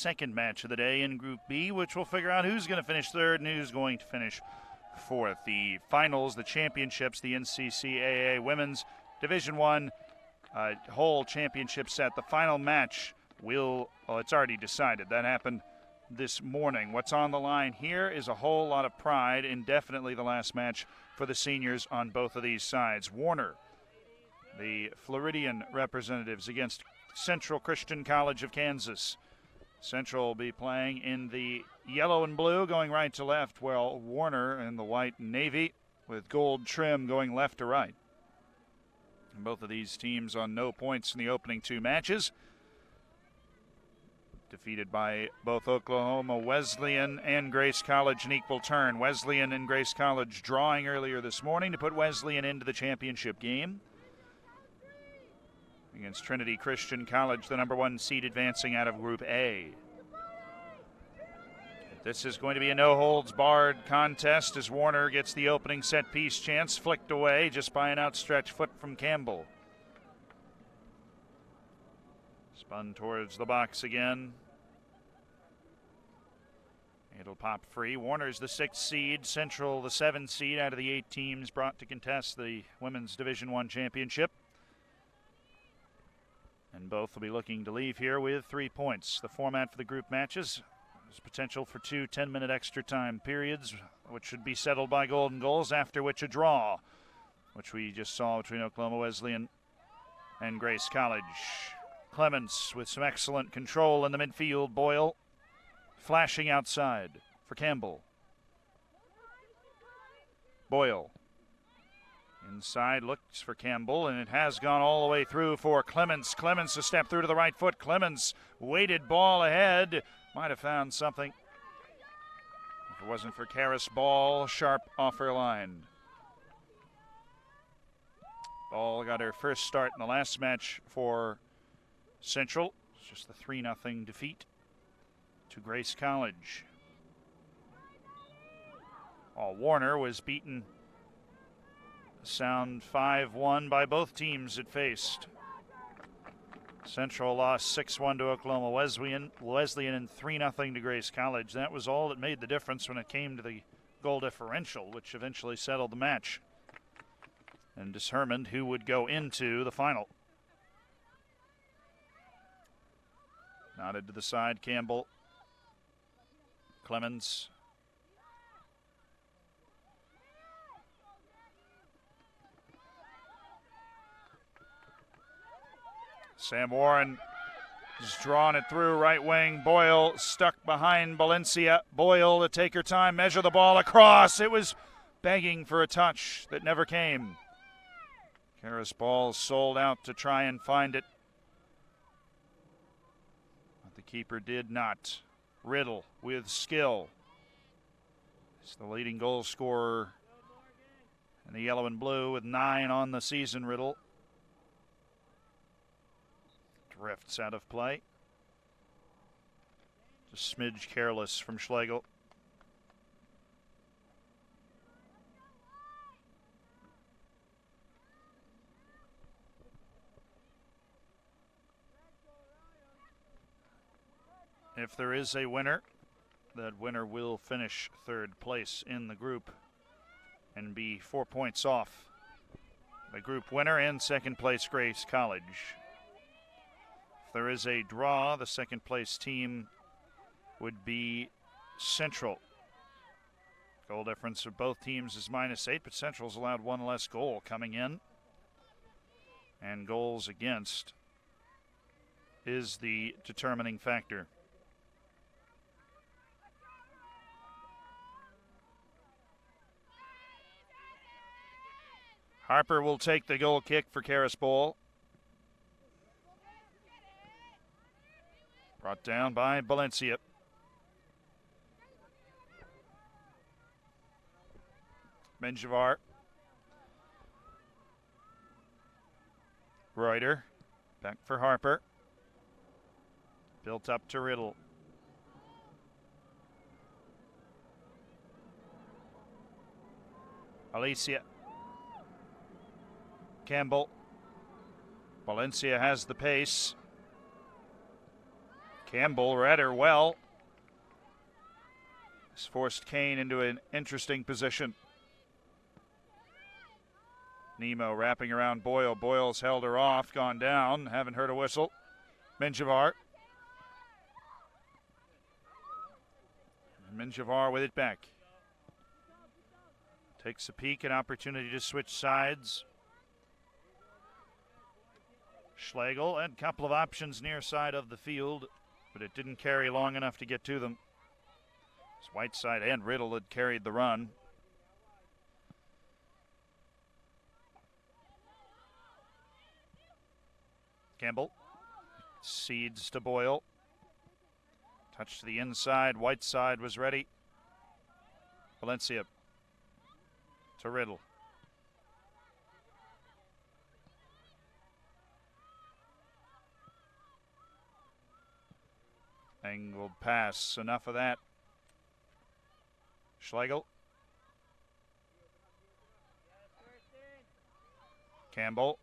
second match of the day in Group B, which will figure out who's going to finish third and who's going to finish fourth. The finals, the championships, the NCCAA Women's Division I whole championship set. The final match it's already decided. That happened this morning. What's on the line here is a whole lot of pride, indefinitely the last match for the seniors on both of these sides. Warner, the Floridian representatives, against Central Christian College of Kansas. Central will be playing in the yellow and blue, going right to left, while Warner in the white and navy with gold trim going left to right. And both of these teams on no points in the opening two matches. Defeated by both Oklahoma Wesleyan and Grace College in equal turn. Wesleyan and Grace College drawing earlier this morning to put Wesleyan into the championship game against Trinity Christian College, the number one seed, advancing out of Group A. This is going to be a no-holds-barred contest as Warner gets the opening set-piece chance, flicked away just by an outstretched foot from Campbell. Spun towards the box again. It'll pop free. Warner's the 6th seed, Central the 7th seed out of the 8 teams brought to contest the Women's Division I championship. And both will be looking to leave here with 3 points. The format for the group matches is potential for 2 10-minute extra time periods, which should be settled by golden goals, after which a draw, which we just saw between Oklahoma Wesleyan and Grace College. Clements with some excellent control in the midfield. Boyle flashing outside for Campbell. Boyle inside looks for Campbell, and it has gone all the way through for Clements. Clements a step through to the right foot. Clements weighted ball ahead. Might have found something if it wasn't for Karras' ball sharp off her line. Ball got her first start in the last match for Central. It's just the 3-0 defeat to Grace College. Warner was beaten a sound 5-1 by both teams it faced. Central lost 6-1 to Oklahoma Wesleyan and 3-0 to Grace College. That was all that made the difference when it came to the goal differential, which eventually settled the match and determined who would go into the final. Nodded to the side, Campbell. Clemens. Sam Warren has drawn it through right wing. Boyle stuck behind Valencia. Boyle to take her time, measure the ball across. It was begging for a touch that never came. Karras' ball sold out to try and find it, but the keeper did not. Riddle with skill. He's the leading goal scorer in the yellow and blue with 9 on the season, Riddle. Drifts out of play. Just smidge careless from Schlegel. If there is a winner, that winner will finish third place in the group and be 4 points off the group winner and second place Grace College. If there is a draw, the second place team would be Central. Goal difference of both teams is -8, but Central's allowed 1 less goal coming in. And goals against is the determining factor. Harper will take the goal kick for Karras' ball. Brought down by Valencia. Menjivar. Reuter. Back for Harper. Built up to Riddle. Alicia. Campbell. Valencia has the pace. Campbell read her well. This forced Kane into an interesting position. Nemo wrapping around Boyle. Boyle's held her off, gone down. Haven't heard a whistle. Minjavar. Minjavar with it back. Takes a peek, an opportunity to switch sides. Schlegel had a couple of options near side of the field, but it didn't carry long enough to get to them. Whiteside and Riddle had carried the run. Campbell cedes to Boyle. Touch to the inside. Whiteside was ready. Valencia to Riddle. Angled pass. Enough of that. Schlegel. Campbell.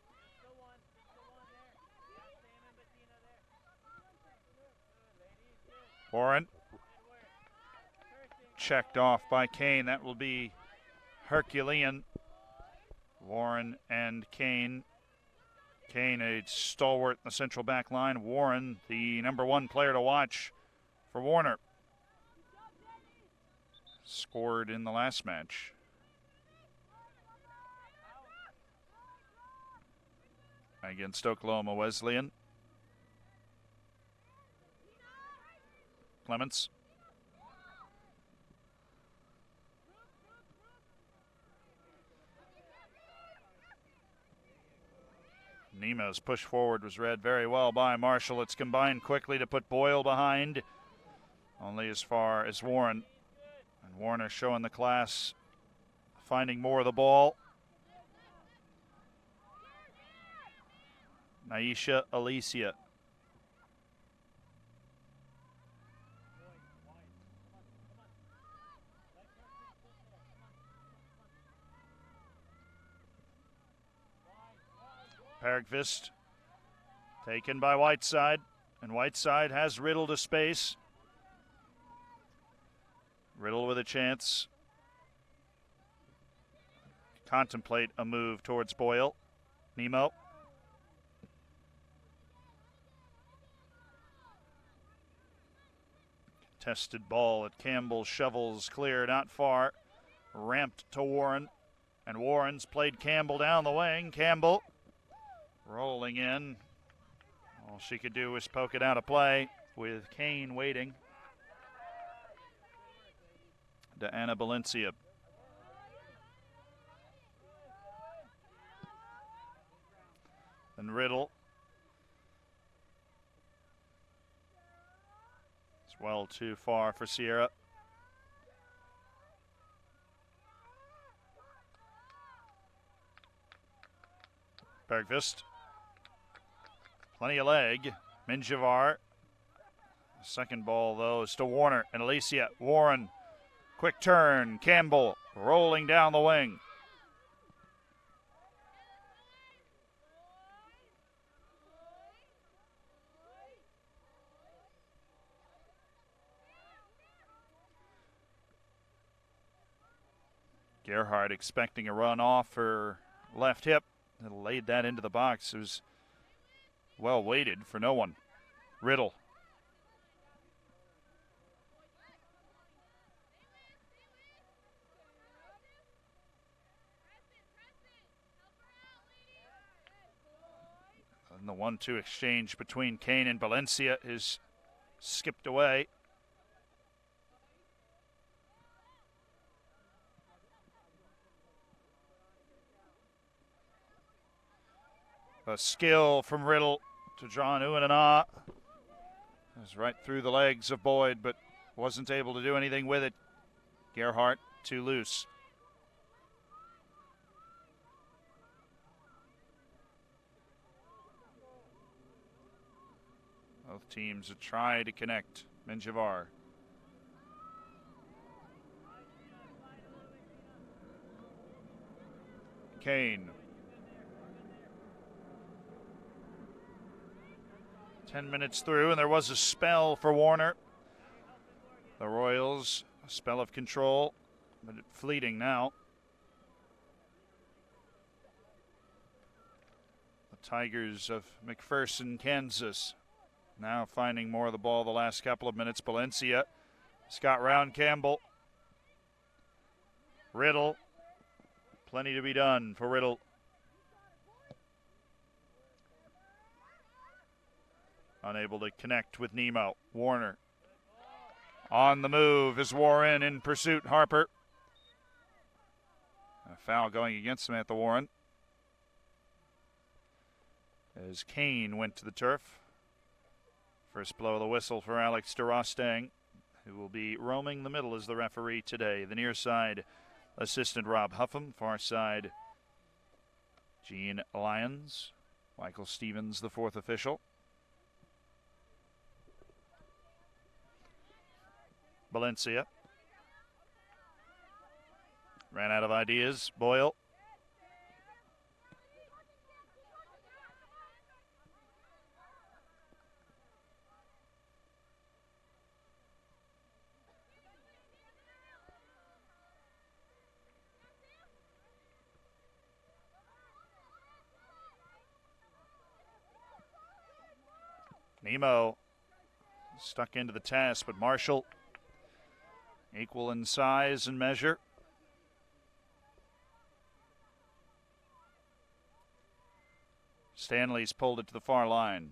Warren. Checked off by Kane. That will be Herculean. Warren and Kane. Kane, a stalwart in the central back line. Warren, the number one player to watch for Warner. Scored in the last match. Against Oklahoma Wesleyan. Clements. Nemo's push forward was read very well by Marshall. It's combined quickly to put Boyle behind. Only as far as Warren. And Warner showing the class, finding more of the ball. Naisha Alicia. Bergqvist taken by Whiteside, and Whiteside has Riddle to space. Riddle with a chance. Contemplate a move towards Boyle. Nemo. Contested ball at Campbell. Shovels clear, not far. Ramped to Warren. And Warren's played Campbell down the wing. Campbell rolling in. All she could do was poke it out of play with Kane waiting. To Anna Valencia. And Riddle. It's well too far for Sierra. Bergqvist. Plenty of leg. Minjavar. Second ball, though, is to Warner and Alicia. Warren. Quick turn. Campbell rolling down the wing. Gerhardt expecting a run off her left hip. And laid that into the box. It was well weighted for no one. Riddle. And the 1-2 exchange between Kane and Valencia is skipped away. A skill from Riddle to John Uinana. It was right through the legs of Boyd, but wasn't able to do anything with it. Gerhardt too loose. Both teams have tried to connect. Minjavar. Kane. 10 minutes through, and there was a spell for Warner. The Royals, a spell of control, but fleeting now. The Tigers of McPherson, Kansas, now finding more of the ball the last couple of minutes. Valencia, Scott Round Campbell, Riddle. Plenty to be done for Riddle. Unable to connect with Nemo. Warner. On the move is Warren in pursuit. Harper. A foul going against Samantha Warren. As Kane went to the turf. First blow of the whistle for Alex DeRostang, who will be roaming the middle as the referee today. The near side assistant Rob Huffam. Far side Gene Lyons. Michael Stevens, the fourth official. Valencia. Ran out of ideas. Boyle. Nemo stuck into the task, but Marshall equal in size and measure. Stanley's pulled it to the far line.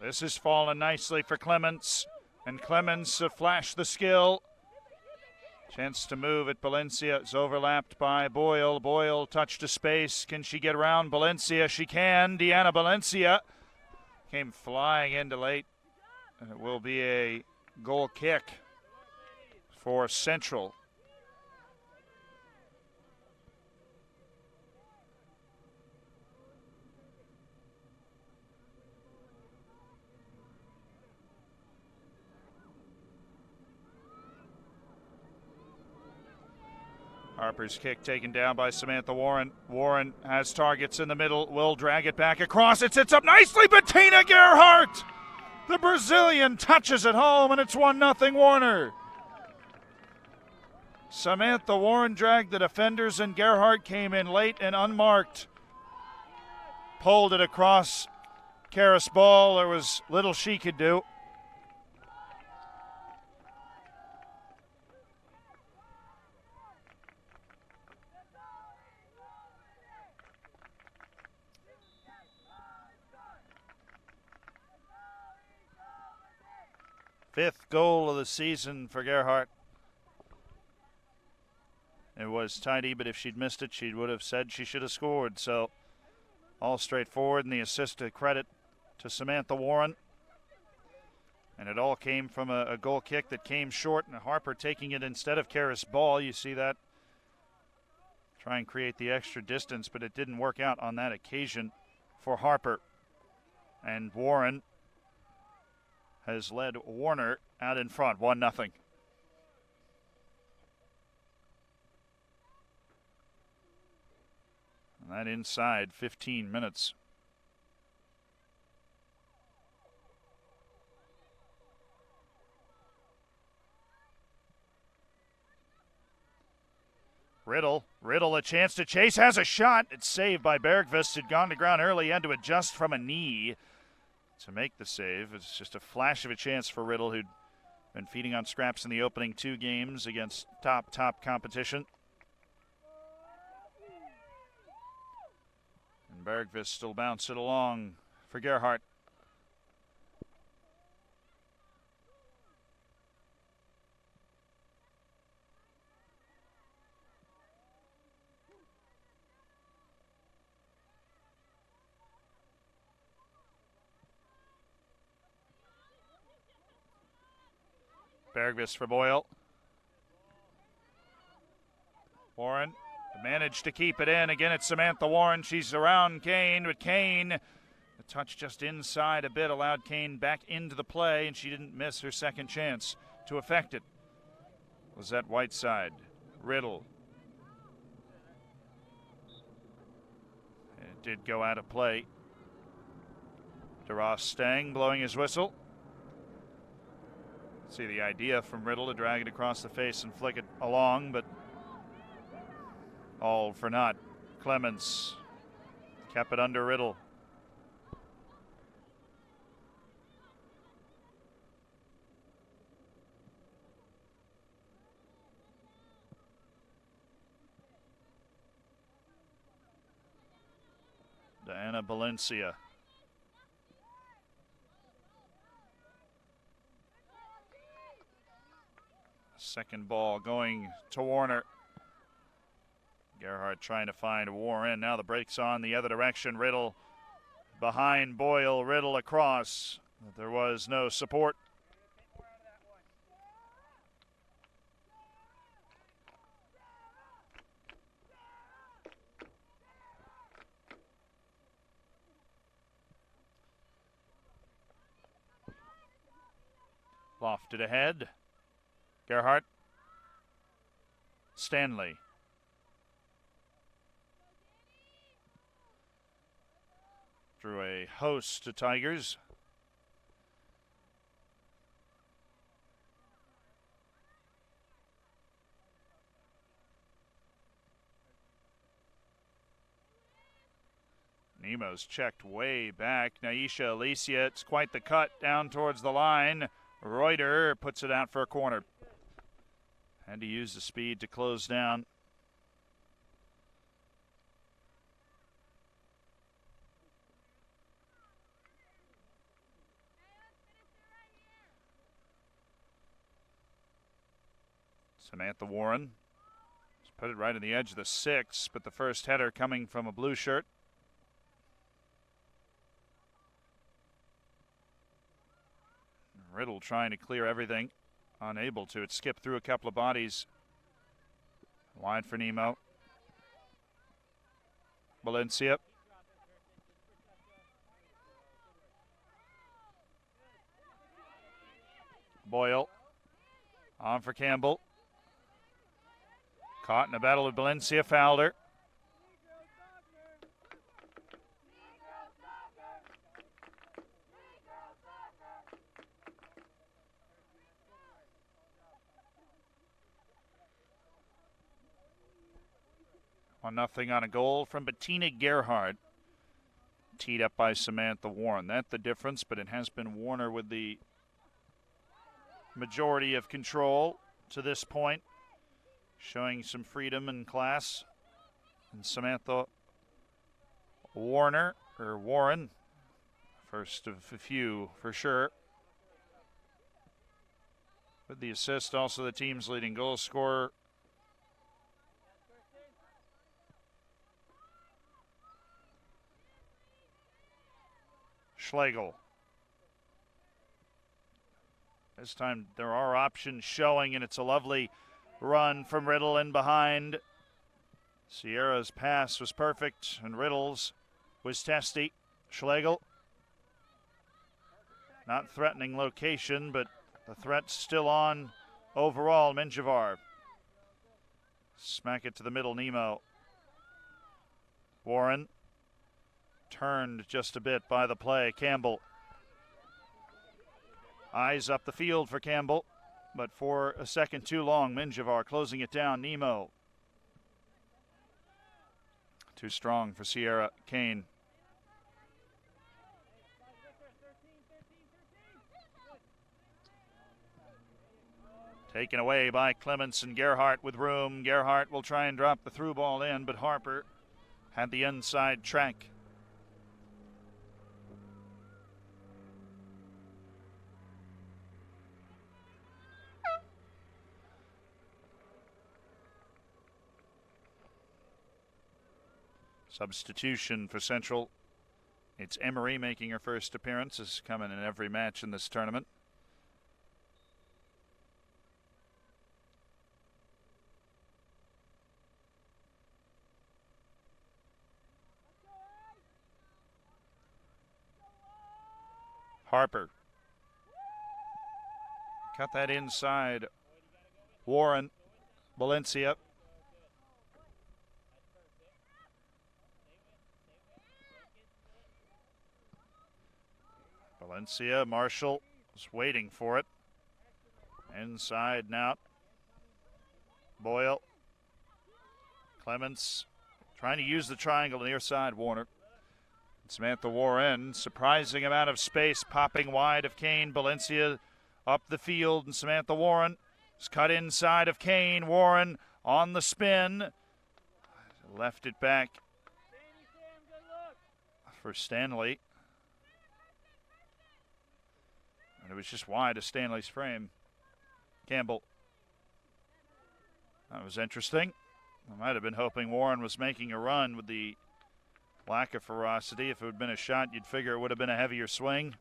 This has fallen nicely for Clements, and Clements flashed the skill. Chance to move at Valencia. It's overlapped by Boyle. Boyle touched to space. Can she get around Valencia? She can. Deanna Valencia came flying into late, and it will be a goal kick for Central. Harper's kick taken down by Samantha Warren. Warren has targets in the middle, will drag it back across. It sits up nicely. Bettina Gerhardt, the Brazilian, touches it home, and it's 1-0 Warner. Samantha Warren dragged the defenders, and Gerhardt came in late and unmarked. Pulled it across Karis Ball. There was little she could do. Fifth goal of the season for Gerhardt. It was tidy, but if she'd missed it, she would have said she should have scored. So all straightforward, and the assist to credit to Samantha Warren. And it all came from a goal kick that came short, and Harper taking it instead of Karis Ball. You see that? Try and create the extra distance, but it didn't work out on that occasion for Harper. And Warren has led Warner out in front, 1-0. And that inside 15 minutes. Riddle a chance to chase, has a shot. It's saved by Bergqvist, who'd gone to ground early, had to adjust from a knee to make the save. It's just a flash of a chance for Riddle, who'd been feeding on scraps in the opening two games against top competition. And Bergqvist still bounce it along for Gerhardt. Bergqvist for Boyle. Warren Managed to keep it in. Again, it's Samantha Warren. She's around Kane, but Kane, the touch just inside a bit, allowed Kane back into the play, and she didn't miss her second chance to affect it. Was that Whiteside? Riddle. It did go out of play. DeRoss Stang blowing his whistle. See the idea from Riddle to drag it across the face and flick it along, but all for naught. Clements kept it under Riddle. Diana Valencia. Second ball going to Warner. Gerhardt trying to find Warren. Now the break's on the other direction. Riddle behind Boyle. Riddle across. There was no support. Lofted ahead. Gerhardt. Stanley. Drew a host to Tigers. Nemo's checked way back. Naisha Alicia, it's quite the cut down towards the line. Reuter puts it out for a corner. Had to use the speed to close down. Samantha Warren just put it right on the edge of the 6, but the first header coming from a blue shirt. Riddle trying to clear everything. Unable to. It skipped through a couple of bodies. Wide for Nemo. Valencia. Boyle. On for Campbell. Caught in a battle with Valencia. Fouled her. Nothing on a goal from Bettina Gerhardt. Teed up by Samantha Warren. That's the difference, but it has been Warner with the majority of control to this point. Showing some freedom and class. And Samantha Warren, first of a few for sure. With the assist, also the team's leading goal scorer. Schlegel. This time there are options showing, and it's a lovely run from Riddle in behind. Sierra's pass was perfect, and Riddle's was testy. Schlegel. Not threatening location, but the threat's still on overall. Minjavar. Smack it to the middle, Nemo. Warren. Turned just a bit by the play. Campbell. Eyes up the field for Campbell, but for a second too long. Minjavar closing it down. Nemo. Too strong for Sierra. Kane. Taken away by Clements and Gerhardt with room. Gerhardt will try and drop the through ball in, but Harper had the inside track. Substitution for Central. It's Emery making her first appearance. Is coming in every match in this tournament. Harper. Cut that inside. Warren. Valencia. Valencia. Marshall is waiting for it. Inside now. Boyle. Clements trying to use the triangle near side. Warner. Samantha Warren. Surprising amount of space popping wide of Kane. Valencia up the field, and Samantha Warren is cut inside of Kane. Warren on the spin. Left it back for Stanley. And it was just wide of Stanley's frame. Campbell. That was interesting. I might have been hoping Warren was making a run with the lack of ferocity. If it had been a shot, you'd figure it would have been a heavier swing.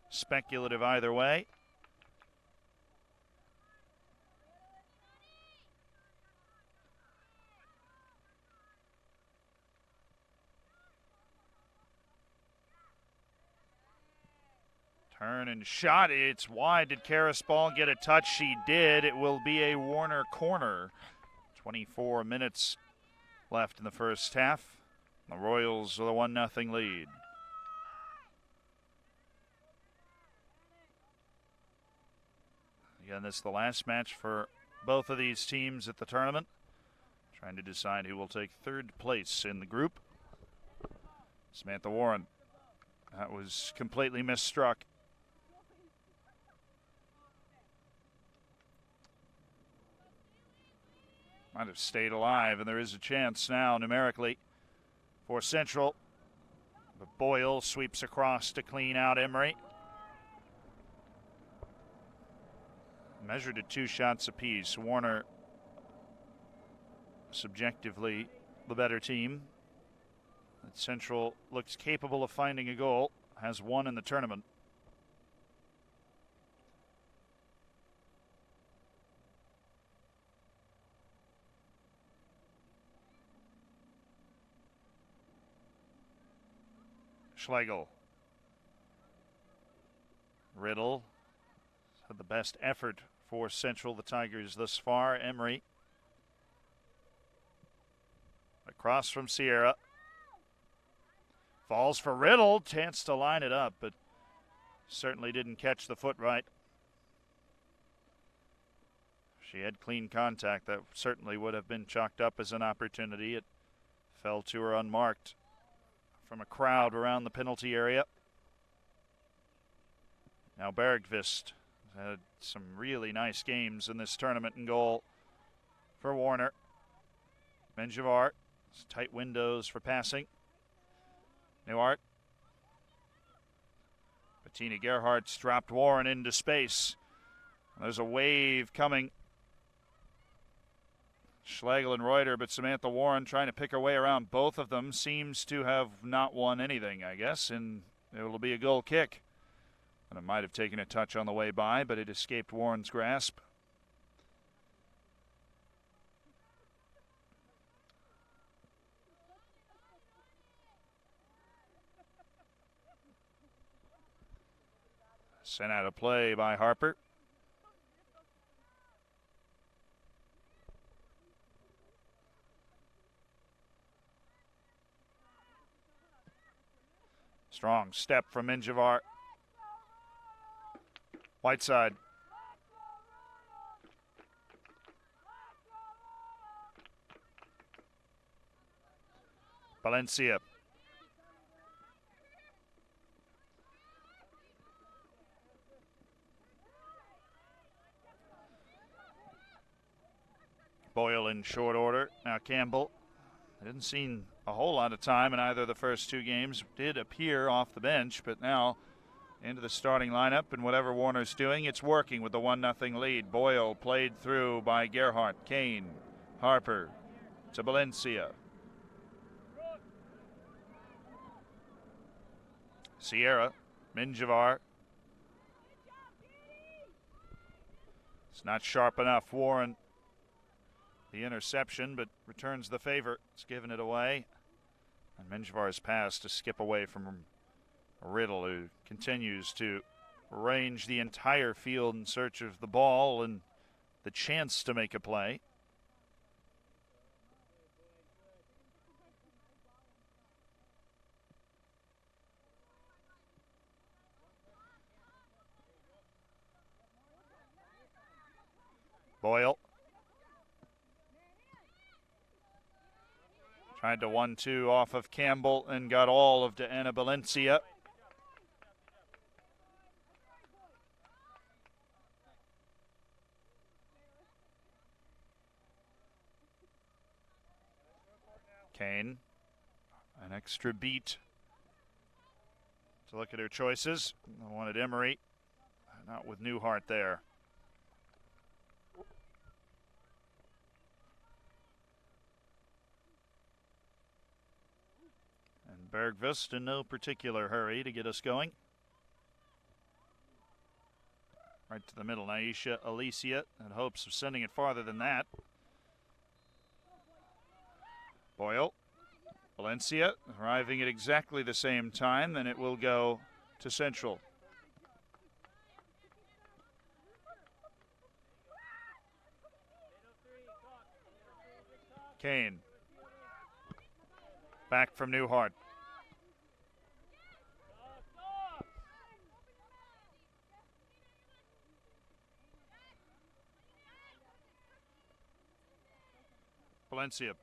Speculative either way. Turn and shot. It's wide. Did Karis Ball get a touch? She did. It will be a Warner corner. 24 minutes left in the first half. The Royals with a 1-0 lead. Again, this is the last match for both of these teams at the tournament. Trying to decide who will take third place in the group. Samantha Warren. That was completely misstruck. Might have stayed alive, and there is a chance now numerically for Central. But Boyle sweeps across to clean out Emery. Measured at 2 shots apiece. Warner subjectively the better team. But Central looks capable of finding a goal. Has one in the tournament. Schlegel. Riddle had the best effort for Central, the Tigers, thus far. Emery. Across from Sierra. Falls for Riddle. Chance to line it up, but certainly didn't catch the foot right. She had clean contact. That certainly would have been chalked up as an opportunity. It fell to her unmarked from a crowd around the penalty area. Now Bergqvist had some really nice games in this tournament in goal for Warner. Menjivar, tight windows for passing. Newhart. Bettina Gerhardt's dropped Warren into space. There's a wave coming. Schlegel and Reuter, but Samantha Warren trying to pick her way around both of them. Seems to have not won anything, I guess, and it will be a goal kick. And it might have taken a touch on the way by, but it escaped Warren's grasp. Sent out of play by Harper. Strong step from Menjivar. Whiteside. Valencia. Boyle in short order. Now Campbell. Didn't see a whole lot of time in either of the first 2 games. Did appear off the bench, but now into the starting lineup, and whatever Warner's doing, it's working with the 1-0 lead. Boyle played through by Gerhardt. Kane. Harper to Valencia. Sierra. Menjivar. It's not sharp enough. Warren. The interception, but returns the favor. It's given it away. And Menjivar's pass to skip away from Riddle, who continues to range the entire field in search of the ball and the chance to make a play. Boyle tried to 1-2 off of Campbell and got all of Deanna Valencia. Kane, an extra beat to look at her choices. I wanted Emery, not with Newhart there. And Bergvist in no particular hurry to get us going. Right to the middle, Naisha Alicia, in hopes of sending it farther than that. Boyle, Valencia arriving at exactly the same time, then it will go to Central. Kane, back from Newhart. Valencia.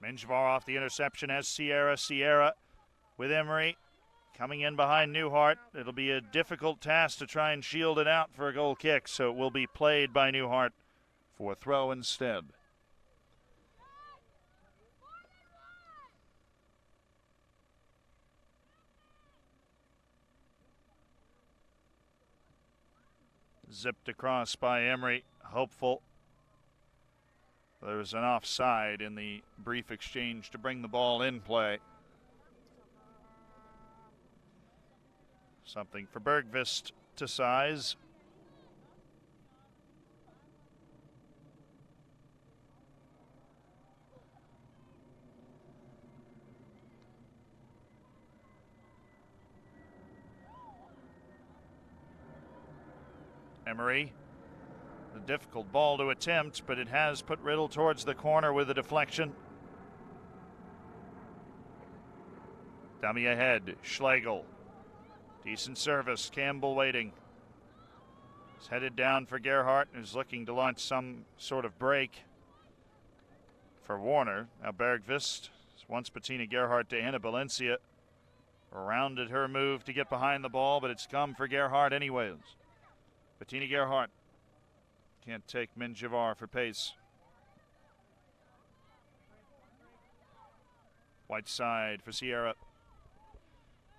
Minjavar off the interception as Sierra. Sierra with Emery coming in behind Newhart. It'll be a difficult task to try and shield it out for a goal kick, so it will be played by Newhart for a throw instead. Zipped across by Emery, hopeful. There was an offside in the brief exchange to bring the ball in play. Something for Bergvist to size. Emery. A difficult ball to attempt, but it has put Riddle towards the corner with a deflection. Dummy ahead, Schlegel. Decent service, Campbell waiting. He's headed down for Gerhardt, who's looking to launch some sort of break for Warner. Now Bergvist, once Bettina Gerhardt to Anna Valencia. Rounded her move to get behind the ball, but it's come for Gerhardt anyways. Bettina Gerhardt. Can't take Minjavar for pace. White side for Sierra.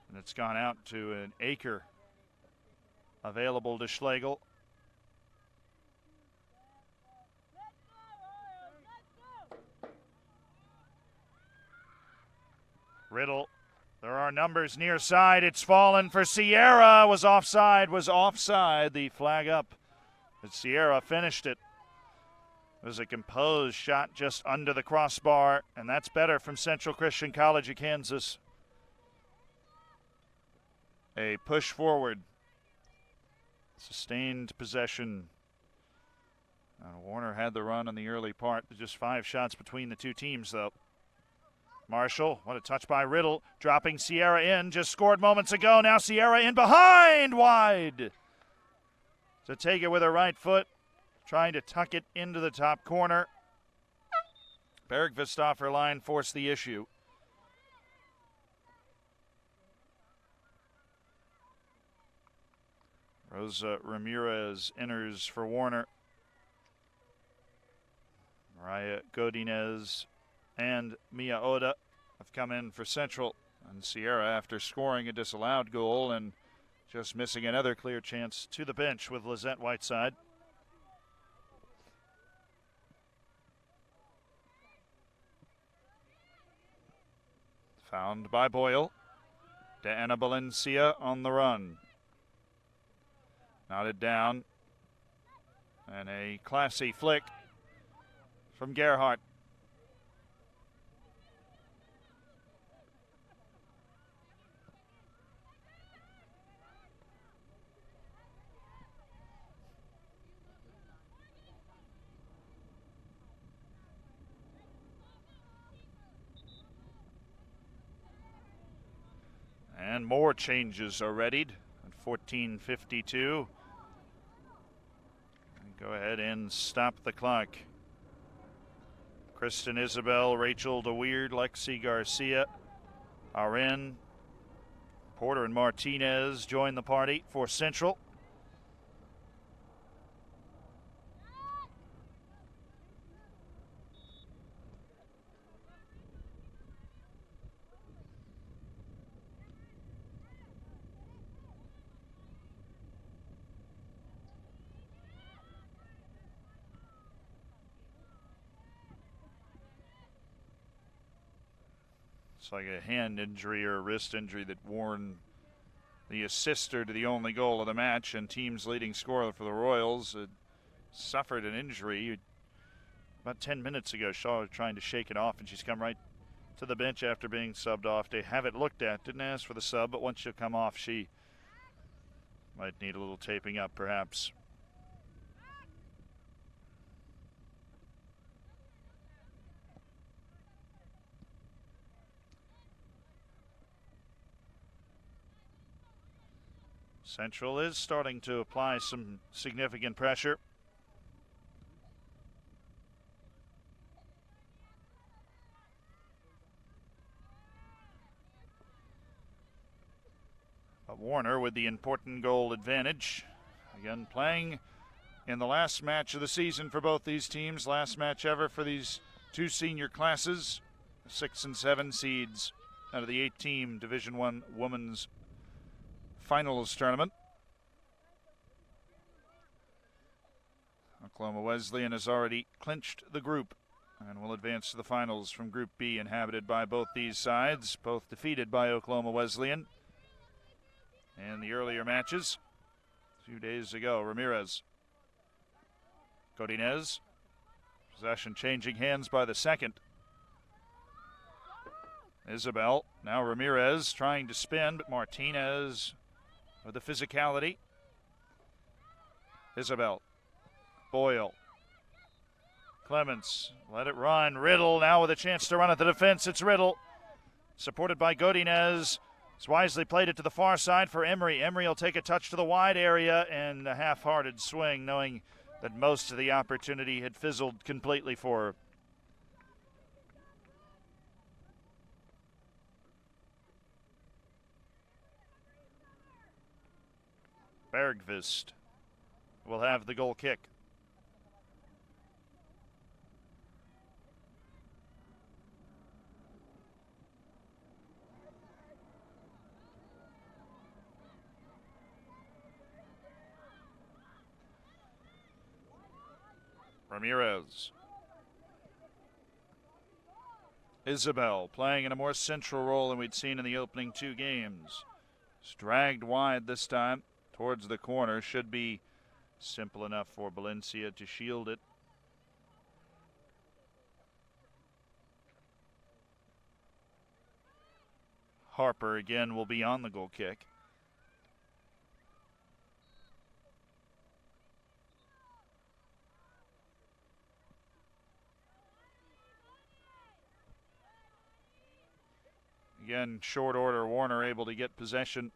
And it's gone out to an Acre available to Schlegel. Riddle. There are numbers near side. It's fallen for Sierra. Was offside. The flag up. But Sierra finished it. It was a composed shot just under the crossbar, and that's better from Central Christian College of Kansas. A push forward. Sustained possession. Warner had the run in the early part. Just 5 shots between the two teams, though. Marshall, what a touch by Riddle. Dropping Sierra in. Just scored moments ago. Now Sierra in behind. Wide. To take it with her right foot, trying to tuck it into the top corner. Bergvist off her line forced the issue. Rosa Ramirez enters for Warner. Mariah Godinez and Mia Oda have come in for Central. And Sierra, after scoring a disallowed goal and just missing another clear chance, to the bench with Lizette Whiteside. Found by Boyle. Diana Valencia on the run. Knotted down. And a classy flick from Gerhardt. And more changes are readied at 14:52. Go ahead and stop the clock. Kristen Isabel, Rachel DeWeird, Lexi Garcia are in. Porter and Martinez join the party for Central. It's like a hand injury or a wrist injury that warned the assister to the only goal of the match and team's leading scorer for the Royals suffered an injury about 10 minutes ago. Shaw was trying to shake it off, and she's come right to the bench after being subbed off to have it looked at. Didn't ask for the sub, but once she'll come off, she might need a little taping up perhaps. Central is starting to apply some significant pressure. But Warner with the important goal advantage. Again, playing in the last match of the season for both these teams. Last match ever for these two senior classes. 6 and 7 seeds out of the 8-team Division I Women's Finals tournament. Oklahoma Wesleyan has already clinched the group and will advance to the finals from Group B, inhabited by both these sides, both defeated by Oklahoma Wesleyan in the earlier matches a few days ago. Ramirez. Godinez. Possession changing hands by the second. Isabel. Now Ramirez trying to spin, but Martinez with the physicality. Isabel. Boyle. Clements. Let it run. Riddle now with a chance to run at the defense. It's Riddle. Supported by Godinez. It's wisely played it to the far side for Emery. Emery will take a touch to the wide area and a half-hearted swing, knowing that most of the opportunity had fizzled completely for her. Bergqvist will have the goal kick. Ramirez. Isabel playing in a more central role than we'd seen in the opening two games. It's dragged wide this time towards the corner. Should be simple enough for Valencia to shield it. Harper again will be on the goal kick. Again, short order, Warner able to get possession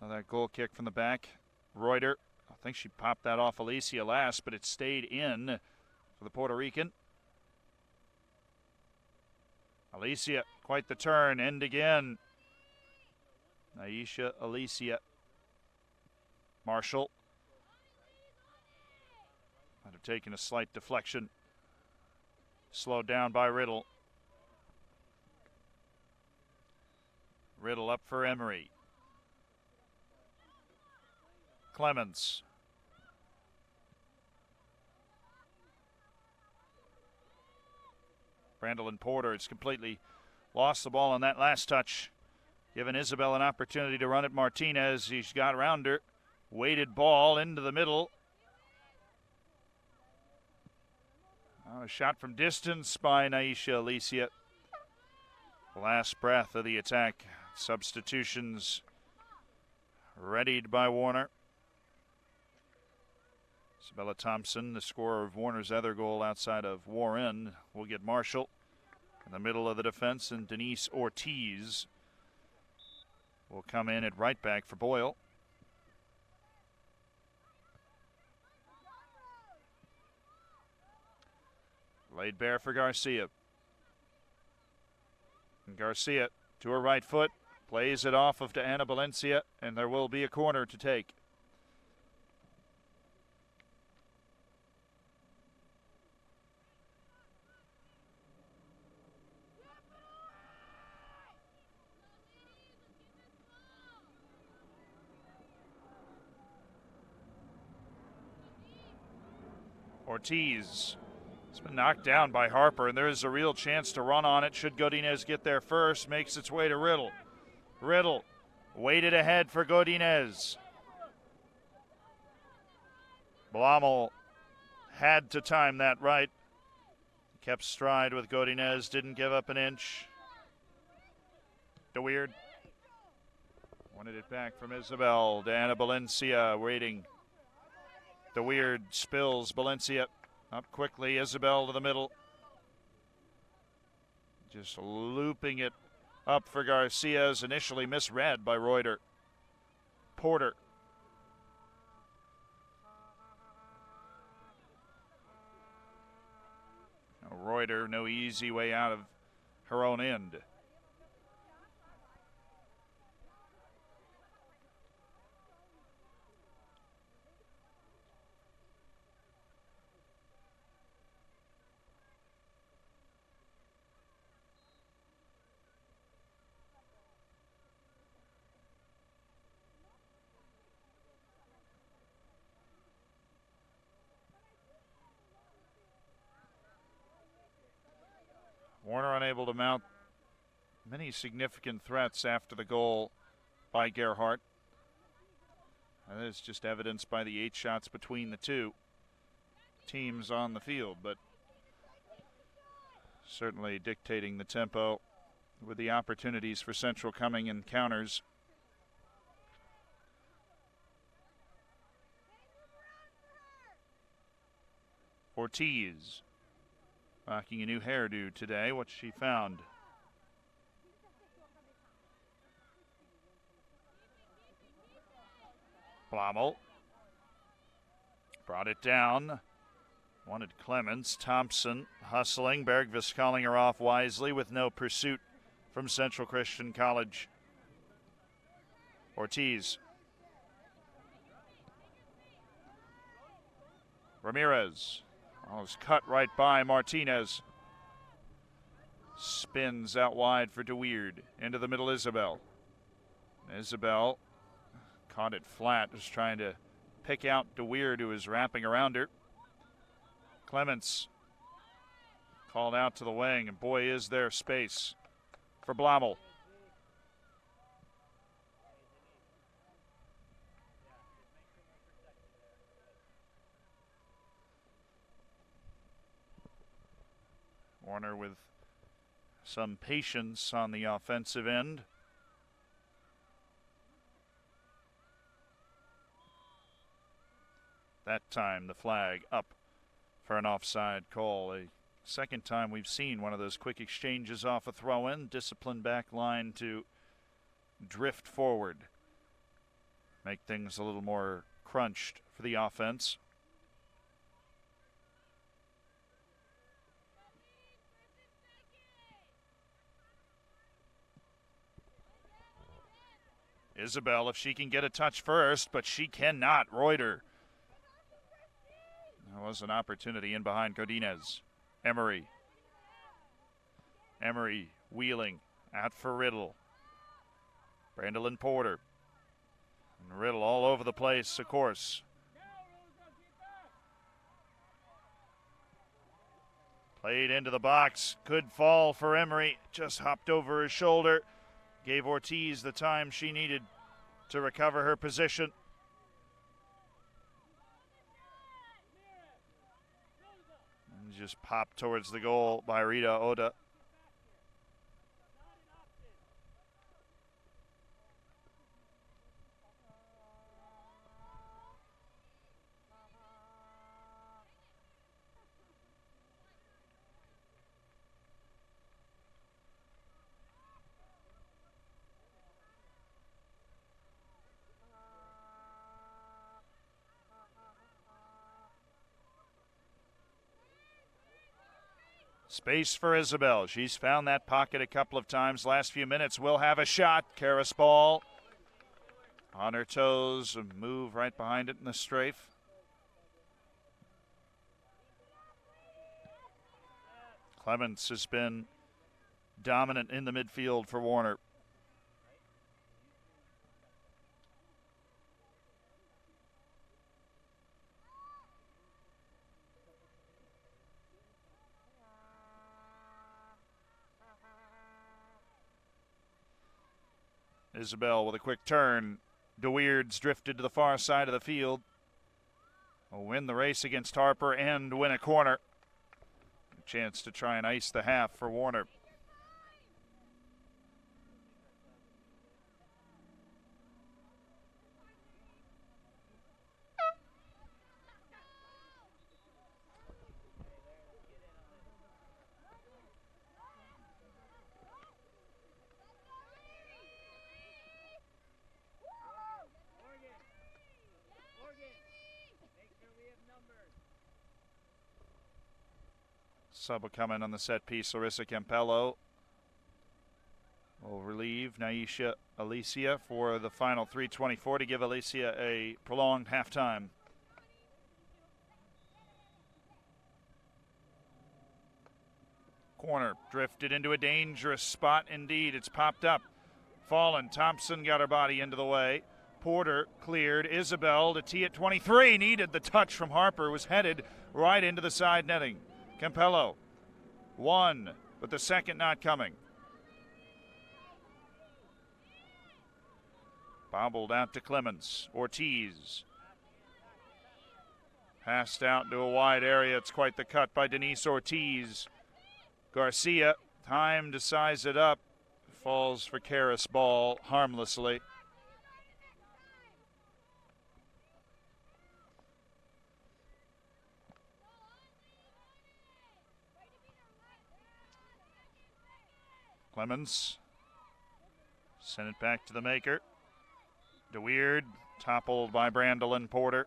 of that goal kick from the back. Reuter, I think she popped that off Alicia last, but it stayed in for the Puerto Rican. Alicia, quite the turn, end again. Aisha, Alicia. Marshall. Might have taken a slight deflection. Slowed down by Riddle. Riddle up for Emery. Clements. Brandolyn Porter is completely lost the ball on that last touch, giving Isabel an opportunity to run at Martinez. He's got around her. Weighted ball into the middle. A shot from distance by Naisha Alicia. Last breath of the attack. Substitutions readied by Warner. Isabella Thompson, the scorer of Warner's other goal outside of Warren, will get Marshall in the middle of the defense, and Denise Ortiz will come in at right back for Boyle. Laid bare for Garcia. And Garcia to her right foot, plays it off of to Ana Valencia, and there will be a corner to take. Ortiz has been knocked down by Harper, and there is a real chance to run on it should Godinez get there first. Makes its way to Riddle. Riddle waited ahead for Godinez. Blommel had to time that right. Kept stride with Godinez, didn't give up an inch. DeWeird wanted it back from Isabel to Ana Valencia, waiting. DeWeird spills Valencia up quickly. Isabel to the middle. Just looping it up for Garcia's initially misread by Reuter. Porter. Now Reuter, no easy way out of her own end. Warner unable to mount many significant threats after the goal by Gerhardt. And that is just evidenced by the 8 shots between the two teams on the field, but certainly dictating the tempo with the opportunities for Central coming in counters. Ortiz rocking a new hairdo today. What she found. Blommel brought it down. Wanted Clements. Thompson hustling. Bergvis calling her off wisely with no pursuit from Central Christian College. Ortiz. Ramirez. Was cut right by Martinez. Spins out wide for DeWeird. Into the middle, Isabel. Isabel caught it flat, just trying to pick out DeWeird, who was wrapping around her. Clements called out to the wing, and boy, is there space for Blommel. Warner with some patience on the offensive end. That time the flag up for an offside call. A second time we've seen one of those quick exchanges off a throw-in. Disciplined back line to drift forward. Make things a little more crunched for the offense. Isabel, if she can get a touch first, but she cannot. Reuter. There was an opportunity in behind Godinez. Emery. Emery wheeling out for Riddle. Brandolyn Porter. And Riddle all over the place, of course. Played into the box. Good fall for Emery. Just hopped over his shoulder. Gave Ortiz the time she needed to recover her position. And just popped towards the goal by Rita Oda. Space for Isabel. She's found that pocket a couple of times. Last few minutes will have a shot. Karis Ball on her toes. A move right behind it in the strafe. Clements has been dominant in the midfield for Warner. Isabel with a quick turn. DeWeerd's drifted to the far side of the field. Will win the race against Harper and win a corner. A chance to try and ice the half for Warner. Sub will come in on the set piece. Larissa Campello will relieve Naisha Alicia for the final 3:24 to give Alicia a prolonged halftime. Corner drifted into a dangerous spot indeed. It's popped up. Fallen. Thompson got her body into the way. Porter cleared. Isabel to tee at 23. Needed the touch from Harper. Was headed right into the side netting. Campello, one, but the second not coming. Bobbled out to Clemens. Ortiz. Passed out into a wide area. It's quite the cut by Denise Ortiz. Garcia, time to size it up. Falls for Karis Ball harmlessly. Clemens sent it back to the maker. DeWeerd toppled by Brandolyn Porter.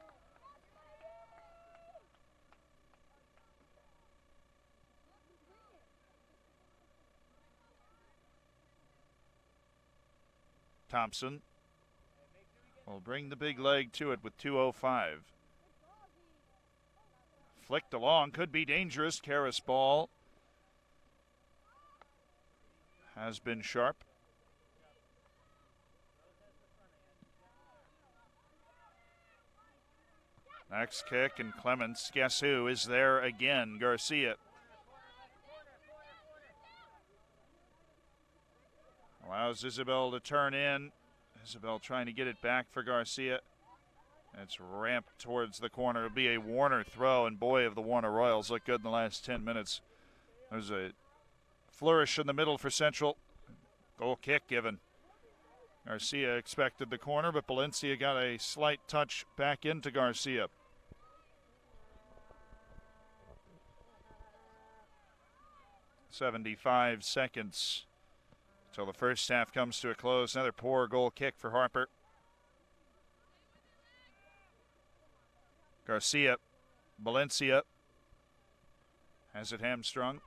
Thompson will bring the big leg to it with 2:05. Flicked along, could be dangerous. Karis Ball has been sharp. Next kick, and Clements, guess who, is there again? Garcia. Allows Isabel to turn in. Isabel trying to get it back for Garcia. It's ramped towards the corner. It'll be a Warner throw, and boy, have the Warner Royals looked good in the last 10 minutes. There's a flourish in the middle for Central. Goal kick given. Garcia expected the corner, but Valencia got a slight touch back into Garcia. "75 seconds until the first half comes to a close. Another poor goal kick for Harper. Garcia, Valencia has it hamstrung.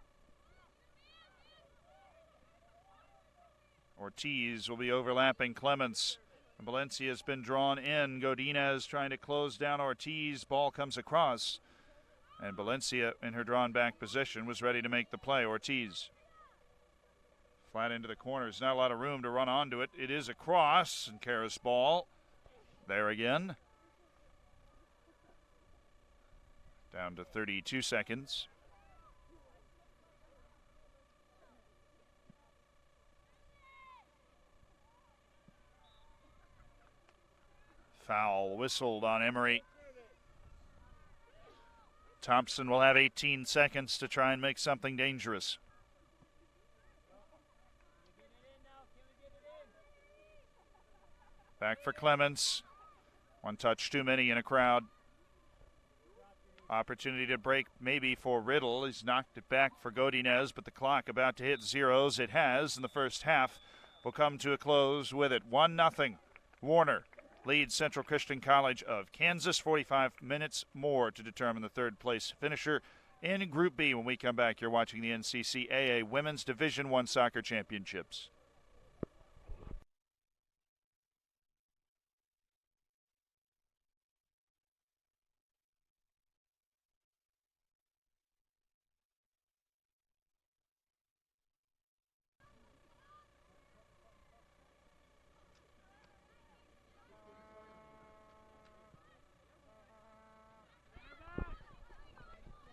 Ortiz will be overlapping Clements. Valencia has been drawn in. Godinez trying to close down Ortiz. Ball comes across. And Valencia, in her drawn back position, was ready to make the play. Ortiz. Flat into the corners. Not a lot of room to run onto it. It is a cross. And Karis Ball there again. Down to 32 seconds. Foul whistled on Emery. Thompson will have 18 seconds to try and make something dangerous. Back for Clemens. One touch too many in a crowd. Opportunity to break maybe for Riddle. He's knocked it back for Godinez, but the clock about to hit zeros. It has, in the first half will come to a close with it. 1-0. Warner leads Central Christian College of Kansas. 45 minutes more to determine the third place finisher in Group B. When we come back, you're watching the NCCAA Women's Division I Soccer Championships.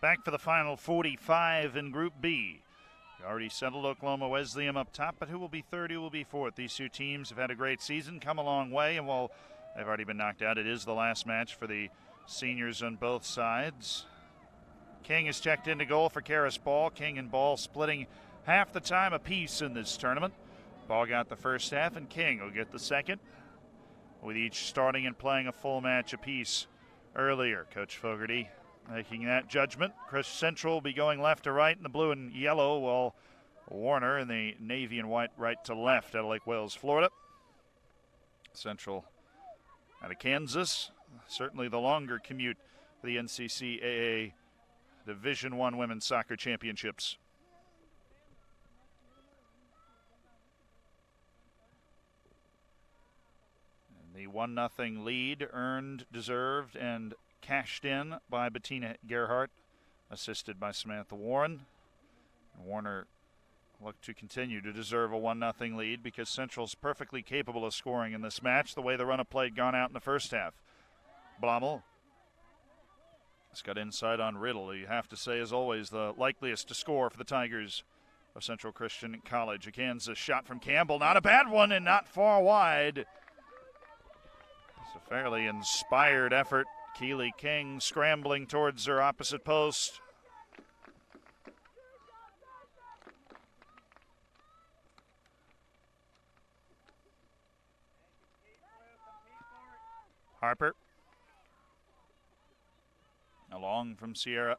Back for the final 45 in Group B. You already settled Oklahoma Wesleyan up top, but who will be third, who will be fourth? These two teams have had a great season, come a long way, and while they've already been knocked out, it is the last match for the seniors on both sides. King is checked into goal for Karis Ball. King and Ball splitting half the time apiece in this tournament. Ball got the first half, and King will get the second, with each starting and playing a full match apiece earlier. Coach Fogarty making that judgment. Chris Central will be going left to right in the blue and yellow, while Warner in the navy and white right to left out of Lake Wales, Florida. Central out of Kansas. Certainly the longer commute for the NCCAA Division I Women's Soccer Championships. And the 1-0 lead, earned, deserved, and cashed in by Bettina Gerhardt, assisted by Samantha Warren. Warner looked to continue to deserve a 1-0 lead because Central's perfectly capable of scoring in this match the way the run of play had gone out in the first half. Blommel has got inside on Riddle. You have to say, as always, the likeliest to score for the Tigers of Central Christian College. A Kansas shot from Campbell. Not a bad one and not far wide. It's a fairly inspired effort. Keely King scrambling towards her opposite post. Harper. Along from Sierra.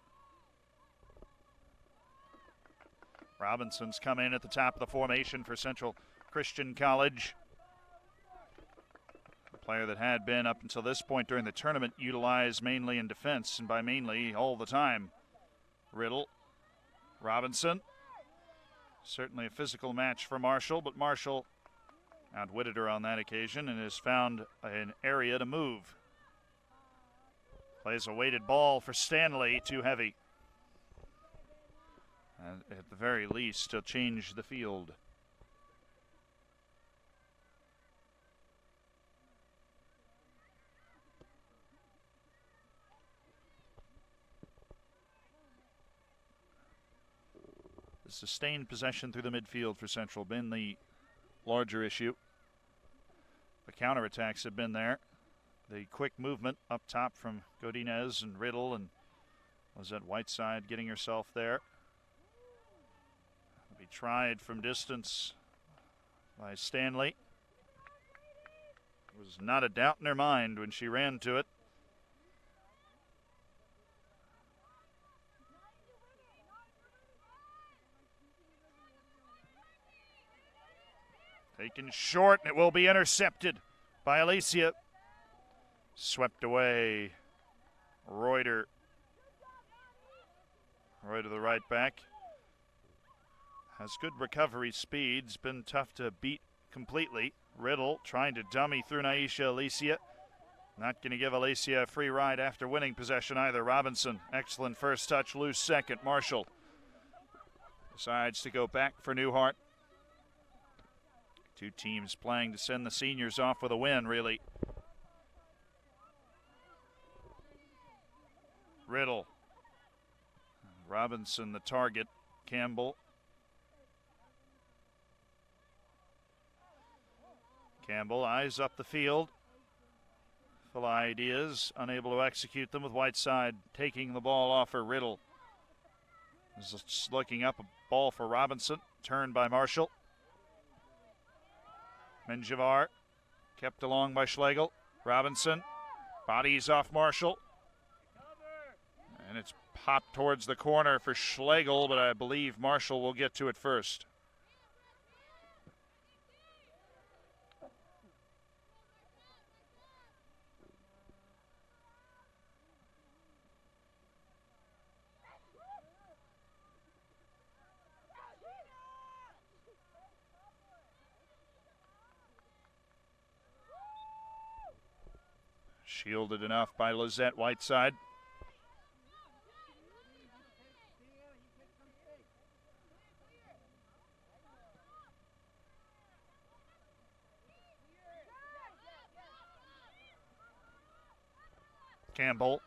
Robinson's come in at the top of the formation for Central Christian College. Player that had been, up until this point during the tournament, utilized mainly in defense, and by mainly, all the time. Riddle, Robinson. Certainly a physical match for Marshall, but Marshall outwitted her on that occasion and has found an area to move. Plays a weighted ball for Stanley, too heavy. And at the very least, to change the field. Sustained possession through the midfield for Central been the larger issue. The counterattacks have been there. The quick movement up top from Godinez and Riddle, and was that Whiteside getting herself there. Be tried from distance by Stanley. There was not a doubt in her mind when she ran to it. Taken short, and it will be intercepted by Alicia. Swept away. Reuter. Reuter, the right back. Has good recovery speed. It's been tough to beat completely. Riddle trying to dummy through Naisha Alicia. Not going to give Alicia a free ride after winning possession either. Robinson, excellent first touch, loose second. Marshall decides to go back for Newhart. Two teams playing to send the seniors off with a win, really. Riddle. Robinson the target. Campbell. Campbell eyes up the field. Youthful ideas, unable to execute them, with Whiteside taking the ball off for Riddle. Just looking up, a ball for Robinson, turned by Marshall. Menjivar kept along by Schlegel. Robinson bodies off Marshall. And it's popped towards the corner for Schlegel, but I believe Marshall will get to it first. Shielded enough by Lizette Whiteside. Campbell.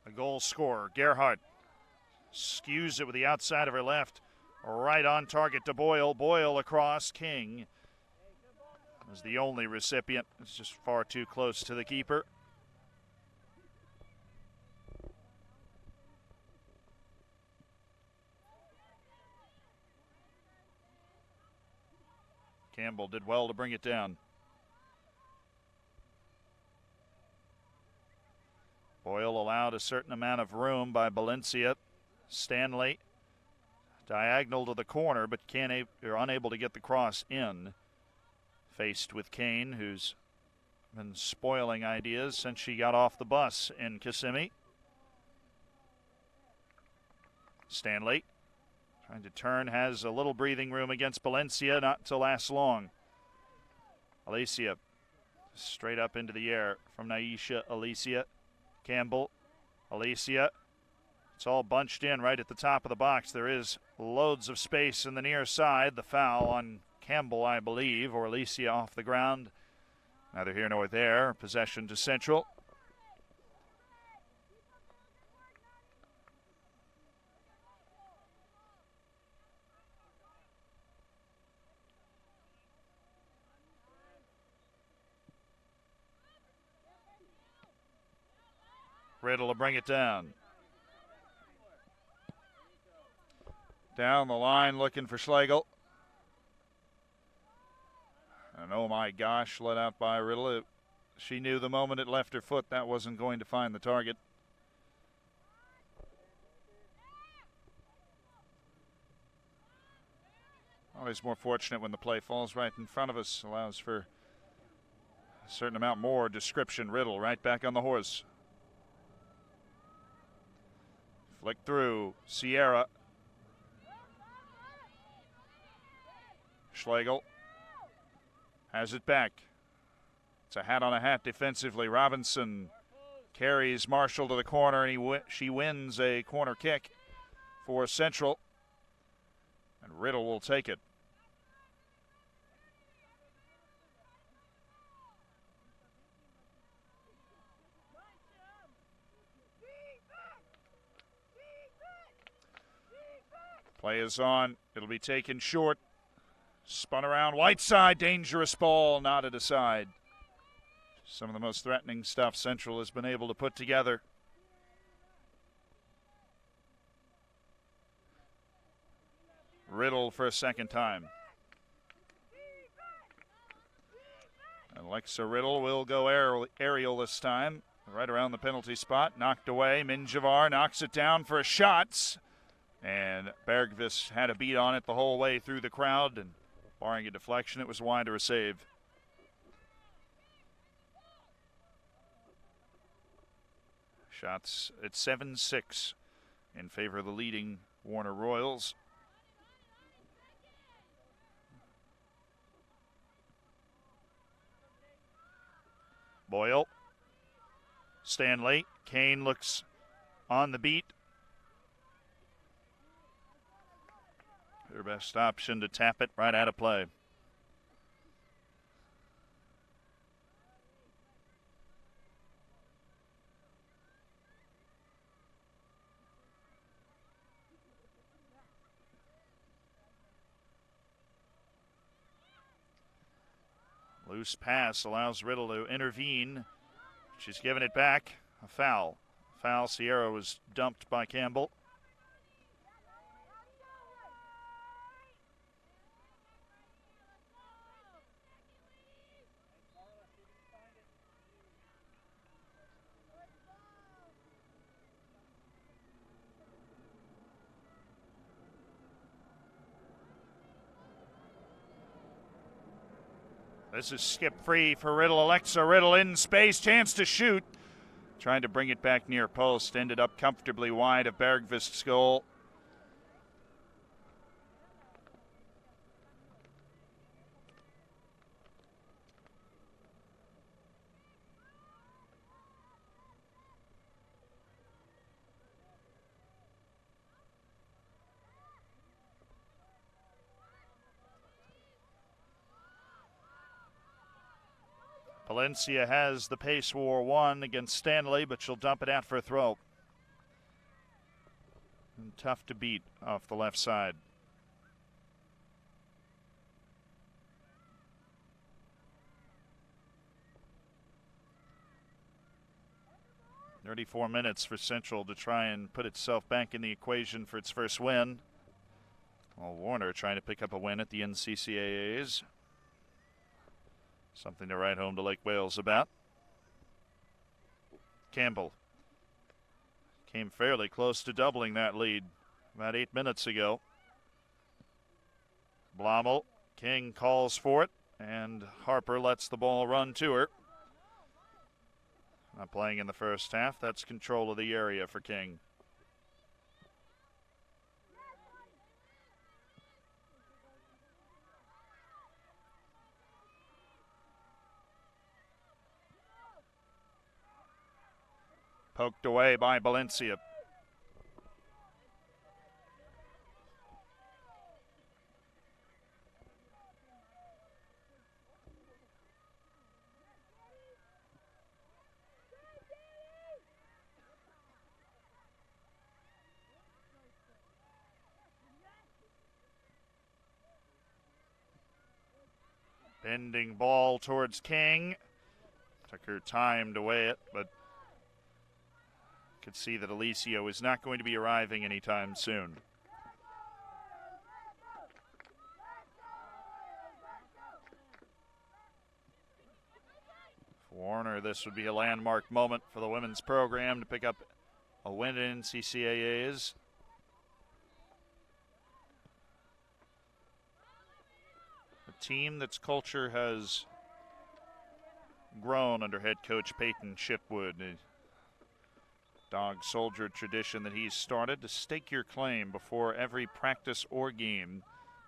The goal scorer, Gerhardt, skews it with the outside of her left. Right on target to Boyle. Boyle across. King was the only recipient. It's just far too close to the keeper. Campbell did well to bring it down. Boyle allowed a certain amount of room by Valencia. Stanley diagonal to the corner, but unable to get the cross in. Faced with Kane, who's been spoiling ideas since she got off the bus in Kissimmee. Stanley trying to turn, has a little breathing room against Valencia, not to last long. Alicia straight up into the air from Naisha. Alicia. Campbell. Alicia. It's all bunched in right at the top of the box. There is loads of space in the near side. The foul on Campbell, I believe, or Alicia off the ground. Neither here nor there. Possession to Central. Riddle will bring it down. Down the line looking for Schlegel. And oh my gosh, let out by Riddle. She knew the moment it left her foot that wasn't going to find the target. Always more fortunate when the play falls right in front of us. Allows for a certain amount more description. Riddle right back on the horse. Flick through. Sierra. Schlegel has it back. It's a hat on a hat defensively. Robinson carries Marshall to the corner, and she wins a corner kick for Central. And Riddle will take it. Play is on. It'll be taken short. Spun around. Whiteside. Dangerous ball. Nodded aside. Some of the most threatening stuff Central has been able to put together. Riddle for a second time. Alexa Riddle will go aerial this time. Right around the penalty spot. Knocked away. Minjavar knocks it down for a shot. And Bergvis had a beat on it the whole way through the crowd. And barring a deflection, it was wide or a save. Shots at 7-6 in favor of the leading Warner Royals. Boyle. Stanley. Kane looks on the beat. Her best option to tap it right out of play. Loose pass allows Riddle to intervene. She's given it back. A foul. Sierra was dumped by Campbell. This is skip free for Riddle. Alexa Riddle in space. Chance to shoot. Trying to bring it back near post. Ended up comfortably wide of Bergvist's goal. Valencia has the pace war won against Stanley, but she'll dump it out for a throw. And tough to beat off the left side. "34 minutes for Central to try and put itself back in the equation for its first win. Well, Warner trying to pick up a win at the NCCAAs. Something to write home to Lake Wales about. Campbell came fairly close to doubling that lead about 8 minutes ago. Blommel, King calls for it, and Harper lets the ball run to her. Not playing in the first half. That's control of the area for King. Poked away by Valencia. Bending ball towards King. Took her time to weigh it, but could see that Alicio is not going to be arriving anytime soon. For Warner, this would be a landmark moment for the women's program to pick up a win in CCAAs. A team that's culture has grown under head coach Peyton Chipwood. Dog soldier tradition that he's started to stake your claim before every practice or game.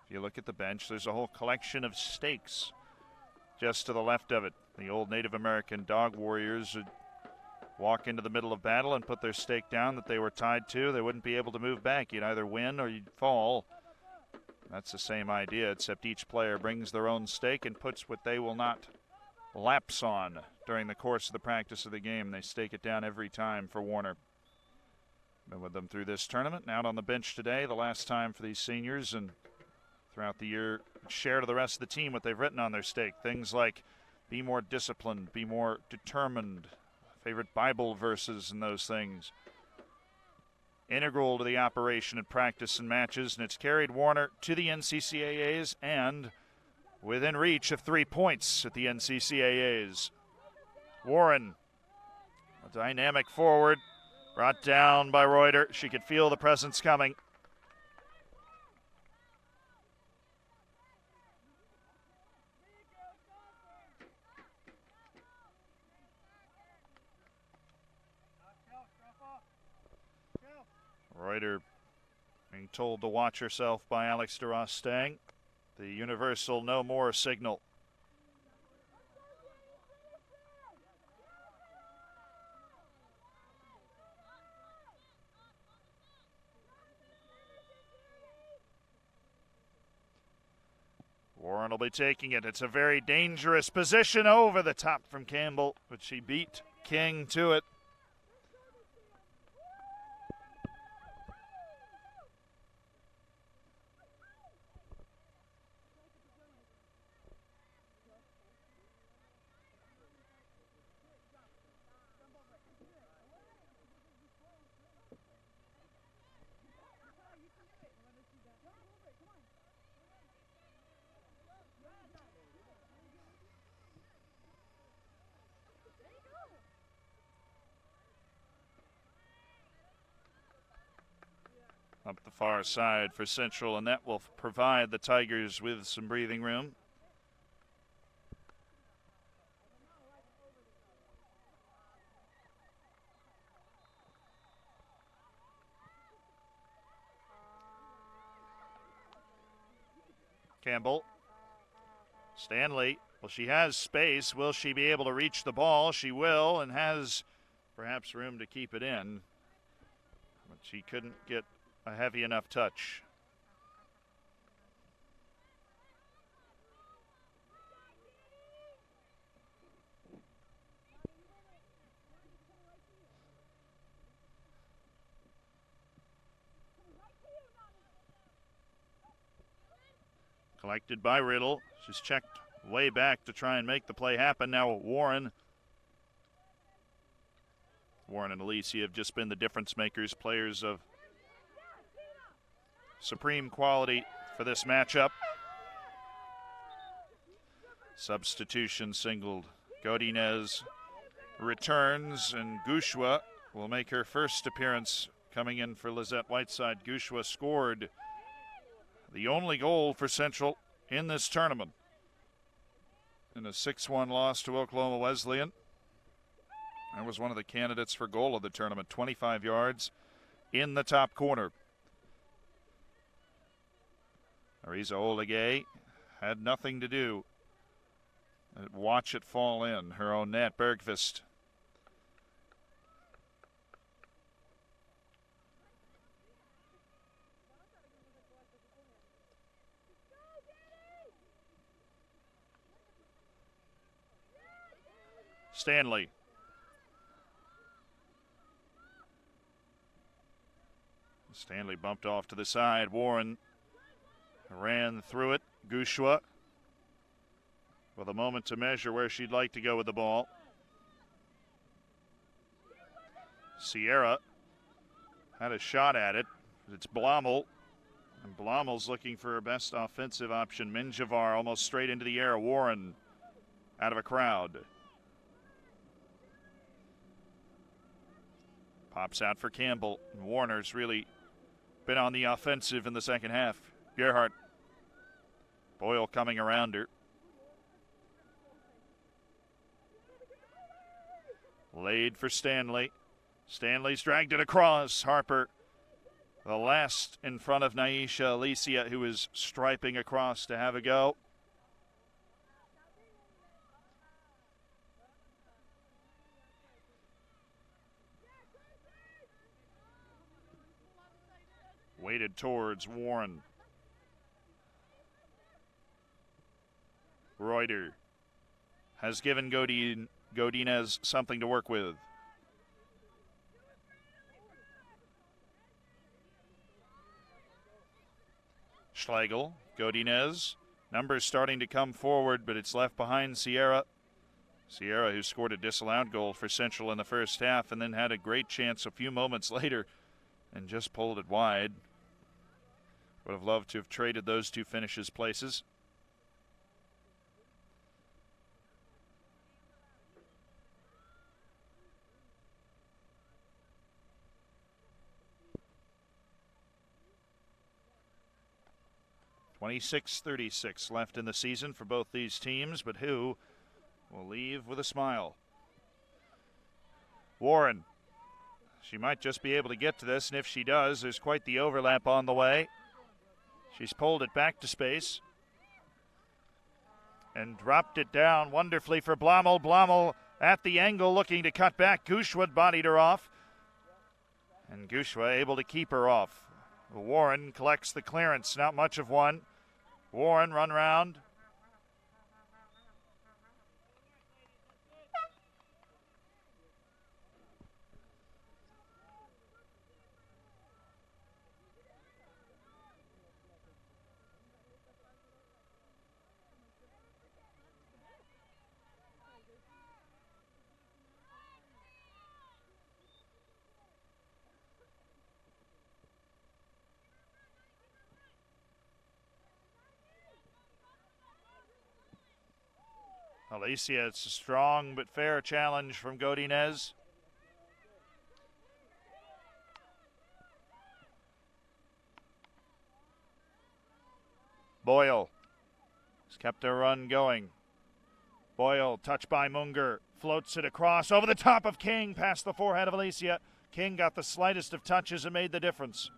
If you look at the bench, there's a whole collection of stakes just to the left of it. The old Native American dog warriors would walk into the middle of battle and put their stake down that they were tied to. They wouldn't be able to move back. You'd either win or you'd fall. That's the same idea, except each player brings their own stake and puts what they will not lapse on during the course of the practice of the game. They stake it down every time for Warner. Been with them through this tournament and out on the bench today, the last time for these seniors, and throughout the year share to the rest of the team what they've written on their stake. Things like be more disciplined, be more determined, favorite Bible verses and those things. Integral to the operation at practice and matches, and it's carried Warner to the NCCAAs and within reach of 3 points at the NCCAAs. Warren, a dynamic forward, brought down by Reuter. She could feel the presence coming. Reuter being told to watch herself by Alex DeRostang. The universal no more signal. Warren will be taking it. It's a very dangerous position over the top from Campbell, but she beat King to it. up the far side for Central, and that will provide the Tigers with some breathing room. Campbell. Stanley. Well, she has space. Will she be able to reach the ball? She will, and has perhaps room to keep it in. But she couldn't get a heavy enough touch. Collected by Riddle. She's checked way back to try and make the play happen. Now Warren. Warren and Alicia have just been the difference makers, players of supreme quality for this matchup. Substitution singled. Godinez returns, and Gushua will make her first appearance coming in for Lizette Whiteside. Gushua scored the only goal for Central in this tournament in a 6-1 loss to Oklahoma Wesleyan. That was one of the candidates for goal of the tournament, 25 yards in the top corner. Ariza Oligay had nothing to do. Watch it fall in. Her own net. Bergqvist. Stanley. Stanley bumped off to the side. Warren ran through it. Gushua with a moment to measure where she'd like to go with the ball. Sierra had a shot at it. It's Blommel. And Blommel's looking for her best offensive option. Minjavar almost straight into the air. Warren out of a crowd. Pops out for Campbell. And Warner's really been on the offensive in the second half. Gerhardt. Boyle coming around her. Laid for Stanley. Stanley's dragged it across. Harper, the last in front of Naisha Alicia, who is striping across to have a go. Weighted towards Warren. Reuter has given Godinez something to work with. Schlegel, Godinez. Numbers starting to come forward, but it's left behind Sierra. Sierra, who scored a disallowed goal for Central in the first half and then had a great chance a few moments later and just pulled it wide. Would have loved to have traded those two finishes places. .36-36 left in the season for both these teams, but who will leave with a smile? Warren. She might just be able to get to this, and if she does, there's quite the overlap on the way. She's pulled it back to space and dropped it down wonderfully for Blommel. Blommel at the angle looking to cut back. Gushua bodied her off, and Gushua able to keep her off. Warren collects the clearance, not much of one. Warren run round. Alicia, it's a strong but fair challenge from Godinez. Boyle has kept their run going. Boyle, touched by Munger, floats it across over the top of King, past the forehead of Alicia. King got the slightest of touches and made the difference.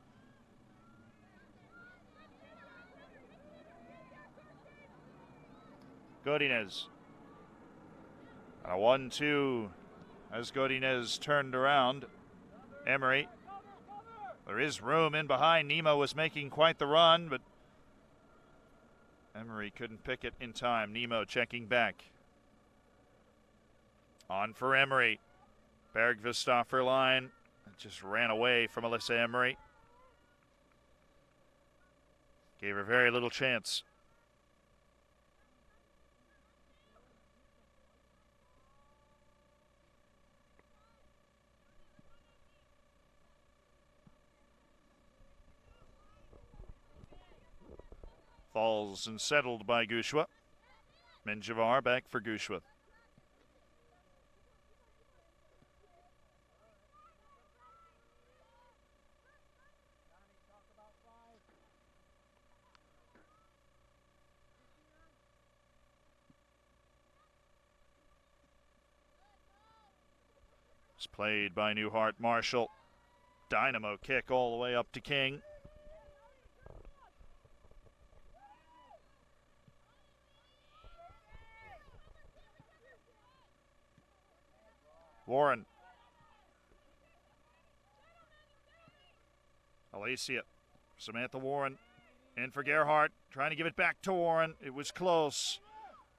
Godinez. A 1-2 as Godinez turned around. Emery. There is room in behind. Nemo was making quite the run, but Emery couldn't pick it in time. Nemo checking back. On for Emery. Bergvist off her line. Just ran away from Alyssa Emery. Gave her very little chance. Falls and settled by Gushua. Menjivar back for Gushua. It's played by Newhart Marshall. Dynamo kick all the way up to King. Warren. Alicia. Samantha Warren in for Gerhardt. Trying to give it back to Warren. It was close.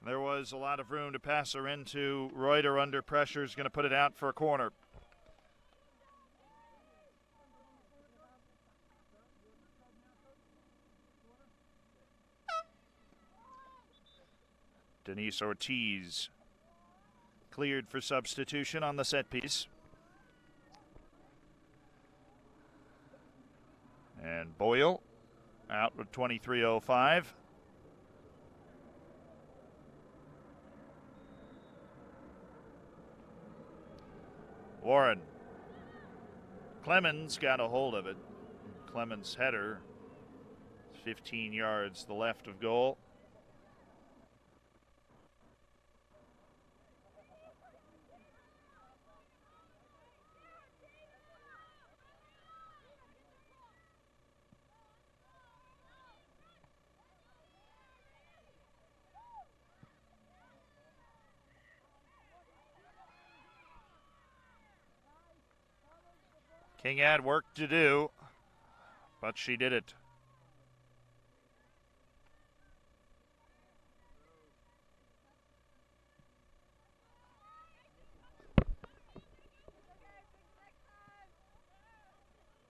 There was a lot of room to pass her into. Reuter under pressure is going to put it out for a corner. Denise Ortiz cleared for substitution on the set piece. And Boyle out with 23:05. Warren. Clemens got a hold of it. Clemens' header, 15 yards the left of goal. King had work to do, but she did it.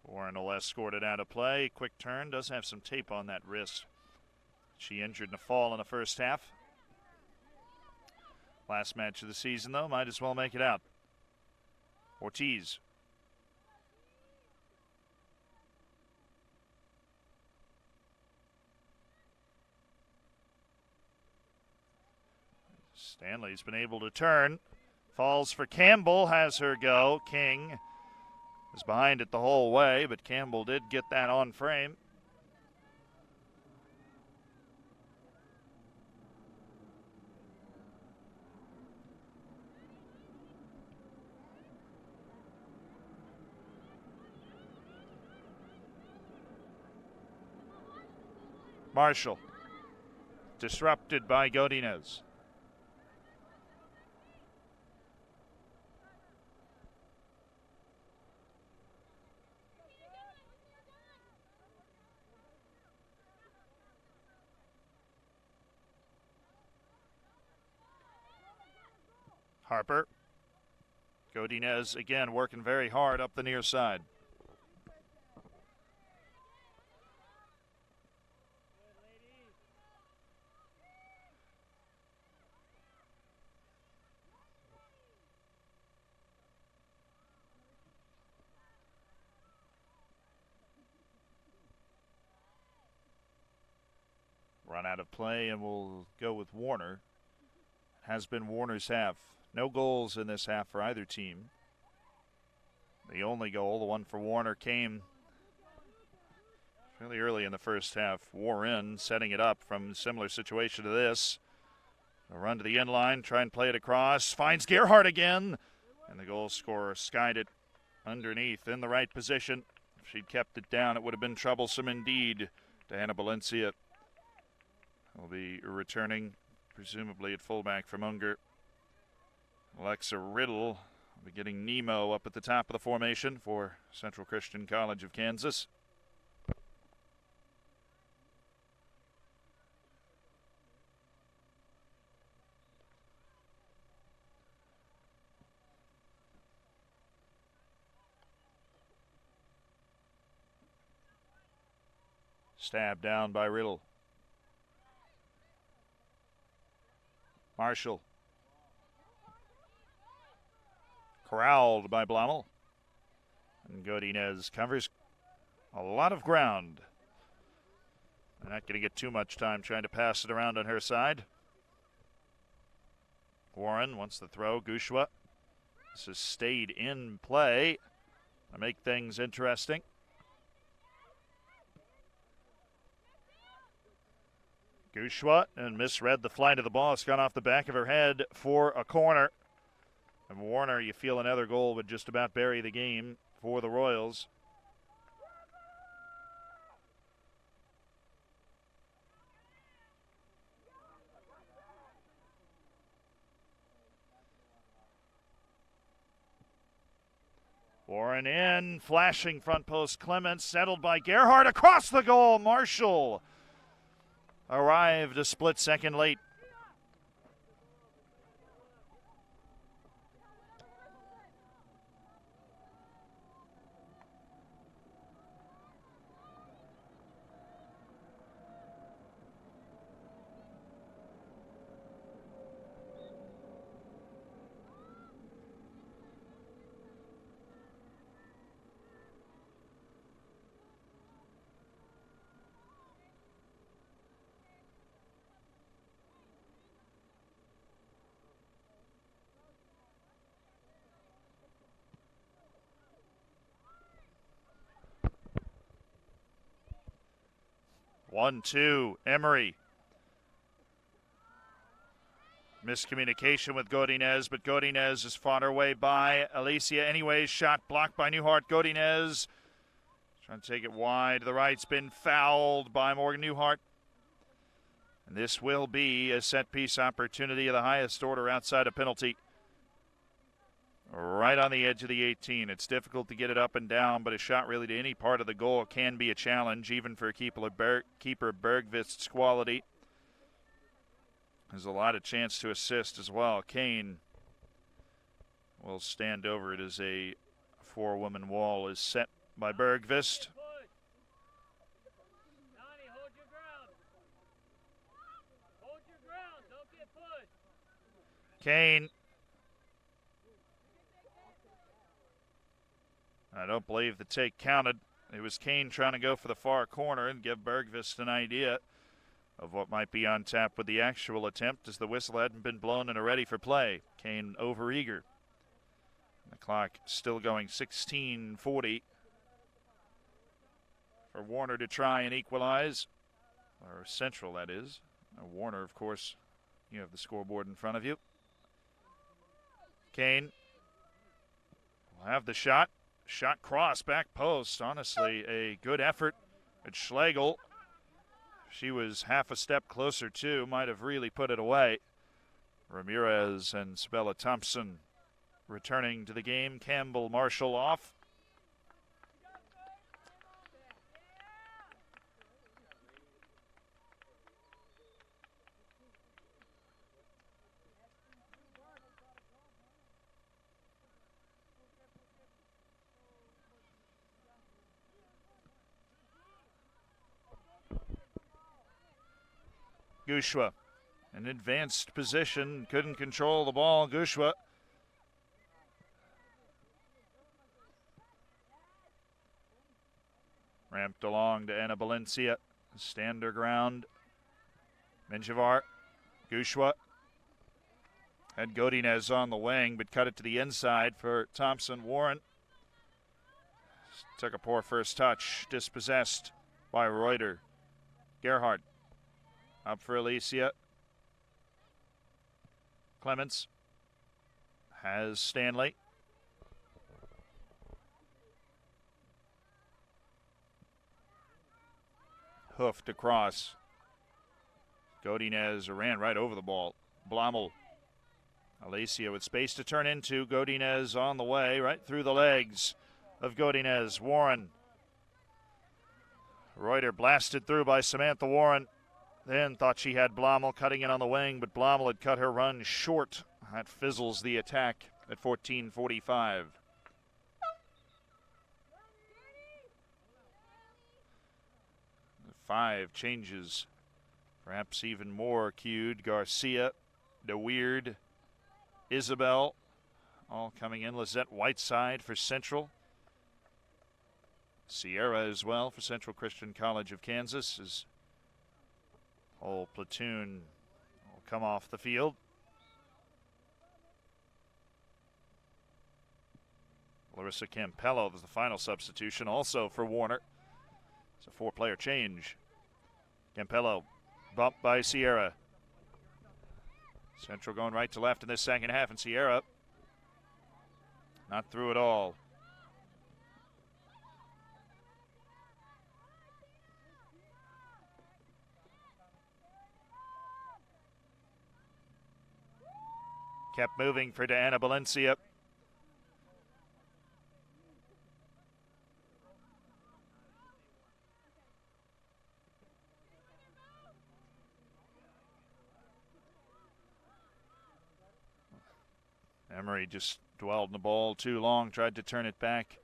Warren will escort it out of play. Quick turn, does have some tape on that wrist. She injured in a fall in the first half. Last match of the season, though, might as well make it out. Ortiz. Stanley's been able to turn. Falls for Campbell, has her go. King was behind it the whole way, but Campbell did get that on frame. Marshall, disrupted by Godinez. Harper. Godinez again working very hard up the near side. Run out of play, and we'll go with Warner. Has been Warner's half. No goals in this half for either team. The only goal, the one for Warner, came fairly early in the first half. Warren setting it up from a similar situation to this. A run to the end line, try and play it across. Finds Gerhardt again. And the goal scorer skied it underneath in the right position. If she'd kept it down, it would have been troublesome indeed. Diana Valencia will be returning, presumably at fullback from Unger. Alexa Riddle will be getting Nemo up at the top of the formation for Central Christian College of Kansas. Stabbed down by Riddle. Marshall. Corralled by Blommel. And Godinez covers a lot of ground. They're not going to get too much time trying to pass it around on her side. Warren wants the throw. Gushua. This has stayed in play to make things interesting. Gushua and misread the flight of the ball. It's gone off the back of her head for a corner. And Warner, you feel another goal would just about bury the game for the Royals. Warren in, flashing front post Clements, settled by Gerhardt across the goal. Marshall arrived a split second late. One-two, Emery. Miscommunication with Godinez, but Godinez has fought her way by Alicia anyways. Shot blocked by Newhart. Godinez trying to take it wide. The right's been fouled by Morgan Newhart. And this will be a set-piece opportunity of the highest order outside a penalty. Right on the edge of the 18. It's difficult to get it up and down, but a shot really to any part of the goal can be a challenge, even for keeper Bergvist's quality. There's a lot of chance to assist as well. Kane will stand over it as a four-woman wall is set by Bergvist. Kane. I don't believe the take counted. It was Kane trying to go for the far corner and give Bergvist an idea of what might be on tap with the actual attempt, as the whistle hadn't been blown and are ready for play. Kane overeager. The clock still going 16:40 for Warner to try and equalize, or Central that is. Warner, of course, you have the scoreboard in front of you. Kane will have the shot. Shot cross, back post. Honestly, a good effort at Schlegel. She was half a step closer, too. Might have really put it away. Ramirez and Sabella Thompson returning to the game. Campbell, Marshall off. Gushua, an advanced position, couldn't control the ball. Gushua ramped along to Anna Valencia. Stand her ground. Menjivar, Gushua had Godinez on the wing, but cut it to the inside for Thompson. Warren took a poor first touch, dispossessed by Reuter. Gerhardt up for Alicia. Clements has Stanley. Hoofed across. Godinez ran right over the ball. Blommel. Alicia with space to turn into. Godinez on the way, right through the legs of Godinez. Warren. Reuter blasted through by Samantha Warren. Then thought she had Blommel cutting in on the wing, but Blommel had cut her run short. That fizzles the attack at 14:45. Five changes, perhaps even more cued. Garcia, DeWeird, Isabel, all coming in. Lizette Whiteside for Central. Sierra as well for Central Christian College of Kansas. His whole platoon will come off the field. Larissa Campello was the final substitution, also for Warner. It's a four-player change. Campello bumped by Sierra. Central going right to left in this second half, and Sierra not through at all. Kept moving for Diana Valencia. Emery just dwelled in the ball too long, tried to turn it back.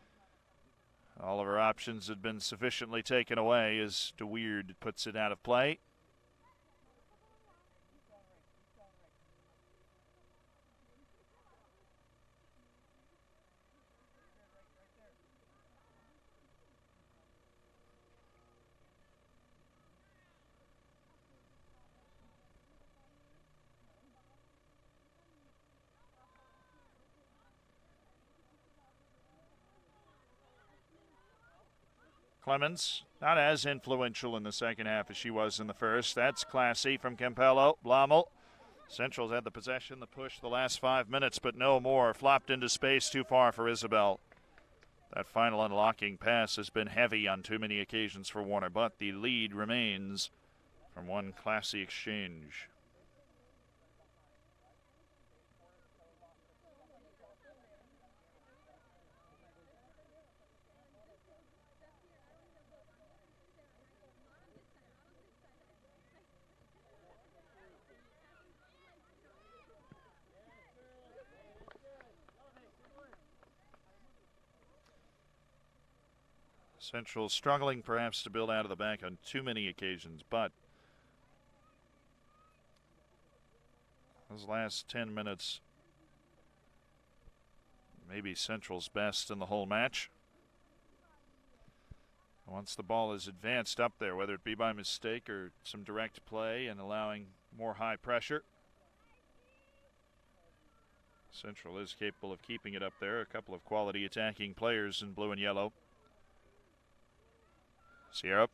All of her options had been sufficiently taken away as DeWeird puts it out of play. Clemens, not as influential in the second half as she was in the first. That's classy from Campello. Blommel. Central's had the possession, the push the last 5 minutes, but no more. Flopped into space too far for Isabel. That final unlocking pass has been heavy on too many occasions for Warner, but the lead remains from one classy exchange. Central struggling perhaps to build out of the back on too many occasions, but those last 10 minutes, maybe Central's best in the whole match. Once the ball is advanced up there, whether it be by mistake or some direct play and allowing more high pressure, Central is capable of keeping it up there. A couple of quality attacking players in blue and yellow. Sierra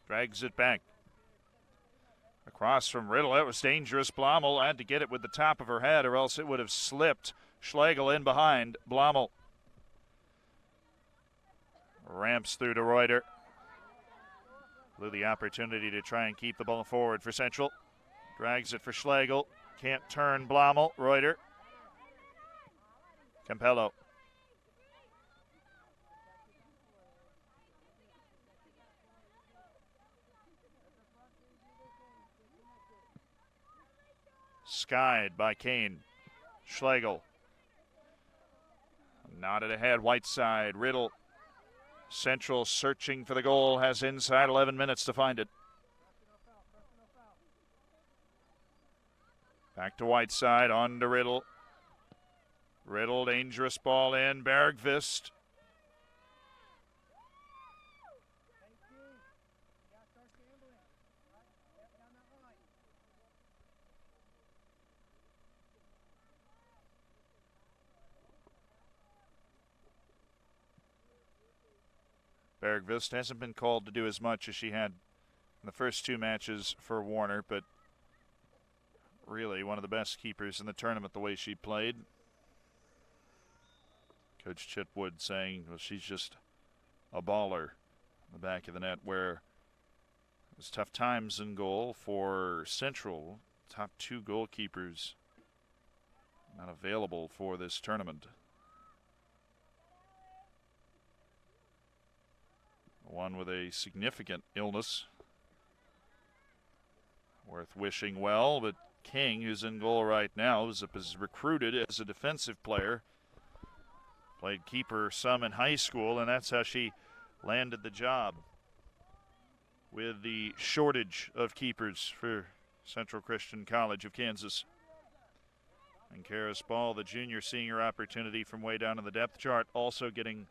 drags it back. Across from Riddle, that was dangerous. Blommel had to get it with the top of her head or else it would have slipped. Schlegel in behind. Blommel ramps through to Reuter. Blew the opportunity to try and keep the ball forward for Central. Drags it for Schlegel. Can't turn Blommel. Reuter. Campello. Skied by Kane. Schlegel. Nodded ahead. Whiteside. Riddle. Central searching for the goal. Has inside 11 minutes to find it. Back to Whiteside. On to Riddle. Riddle. Dangerous ball in. Bergvist. Bergvist hasn't been called to do as much as she had in the first 2 matches for Warner, but really one of the best keepers in the tournament the way she played. Coach Chitwood saying, well, she's just a baller in the back of the net, where it's tough times in goal for Central. Top 2 goalkeepers not available for this tournament. One with a significant illness. Worth wishing well, but King, who's in goal right now, is recruited as a defensive player. Played keeper some in high school, and that's how she landed the job with the shortage of keepers for Central Christian College of Kansas. And Karis Ball, the junior senior opportunity from way down in the depth chart, also getting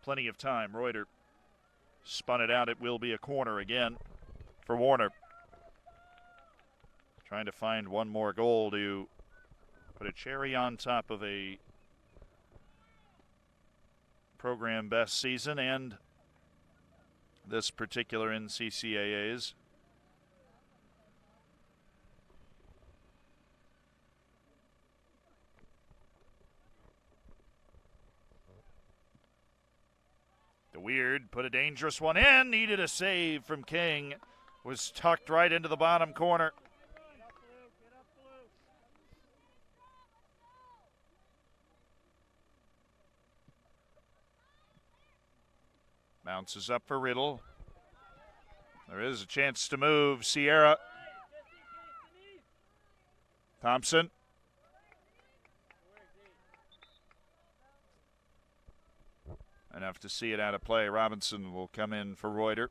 plenty of time. Reuter spun it out. It will be a corner again for Warner. Trying to find one more goal to put a cherry on top of a program best season and this particular NCCAA's. The Weird put a dangerous one in, needed a save from King, was tucked right into the bottom corner. Bounces up for Riddle. There is a chance to move. Sierra. Thompson. Enough to see it out of play. Robinson will come in for Reuter.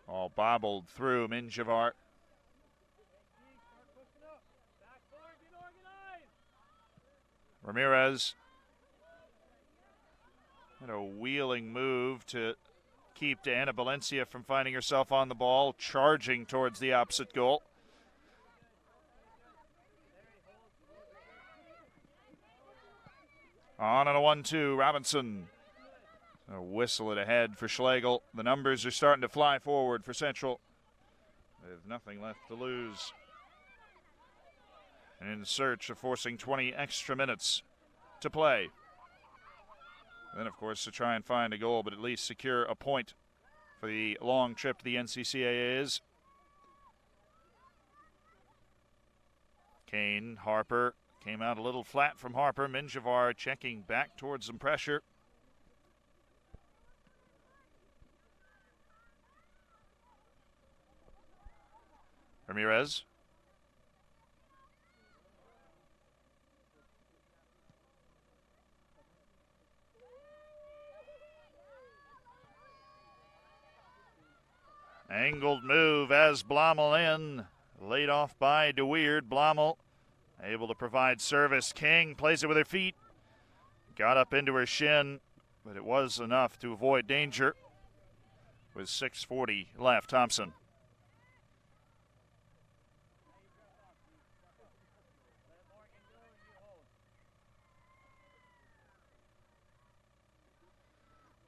All bobbled through Minjavar. Ramirez had a wheeling move to keep Diana Valencia from finding herself on the ball, charging towards the opposite goal. On and a 1-2, Robinson. A whistle it ahead for Schlegel. The numbers are starting to fly forward for Central. There's nothing left to lose. And in search of forcing 20 extra minutes to play. Then, of course, to try and find a goal, but at least secure a point for the long trip to the NCCAAs. Kane, Harper, came out a little flat from Harper. Minjavar checking back towards some pressure. Ramirez. Angled move as Blommel in. Laid off by DeWeerd. Blommel able to provide service. King plays it with her feet. Got up into her shin, but it was enough to avoid danger. With 6:40 left, Thompson.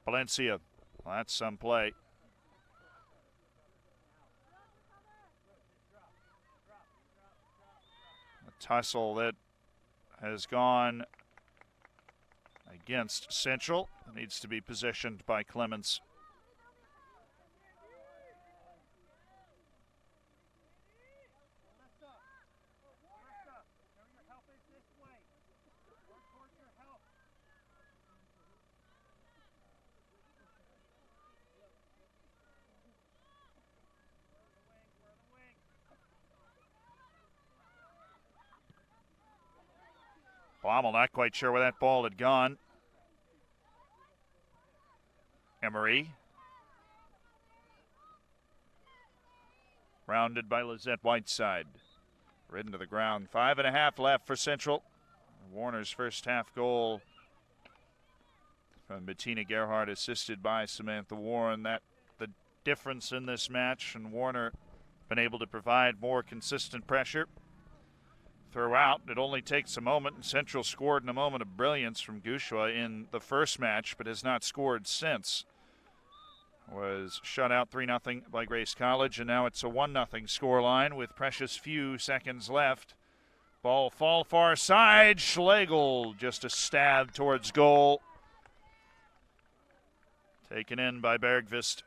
Valencia, well, that's some play. A tussle that has gone against Central. It needs to be positioned by Clements. Blommel not quite sure where that ball had gone. Emery. Rounded by Lizette Whiteside. Ridden to the ground. 5.5 left for Central. Warner's first half goal from Bettina Gerhardt, assisted by Samantha Warren. That the difference in this match, and Warner been able to provide more consistent pressure throughout. It only takes a moment, and Central scored in a moment of brilliance from Gushua in the first match, but has not scored since. Was shut out 3-0 by Grace College, and now it's a 1-0 scoreline with precious few seconds left. Ball fall far side. Schlegel just a stab towards goal. Taken in by Bergqvist.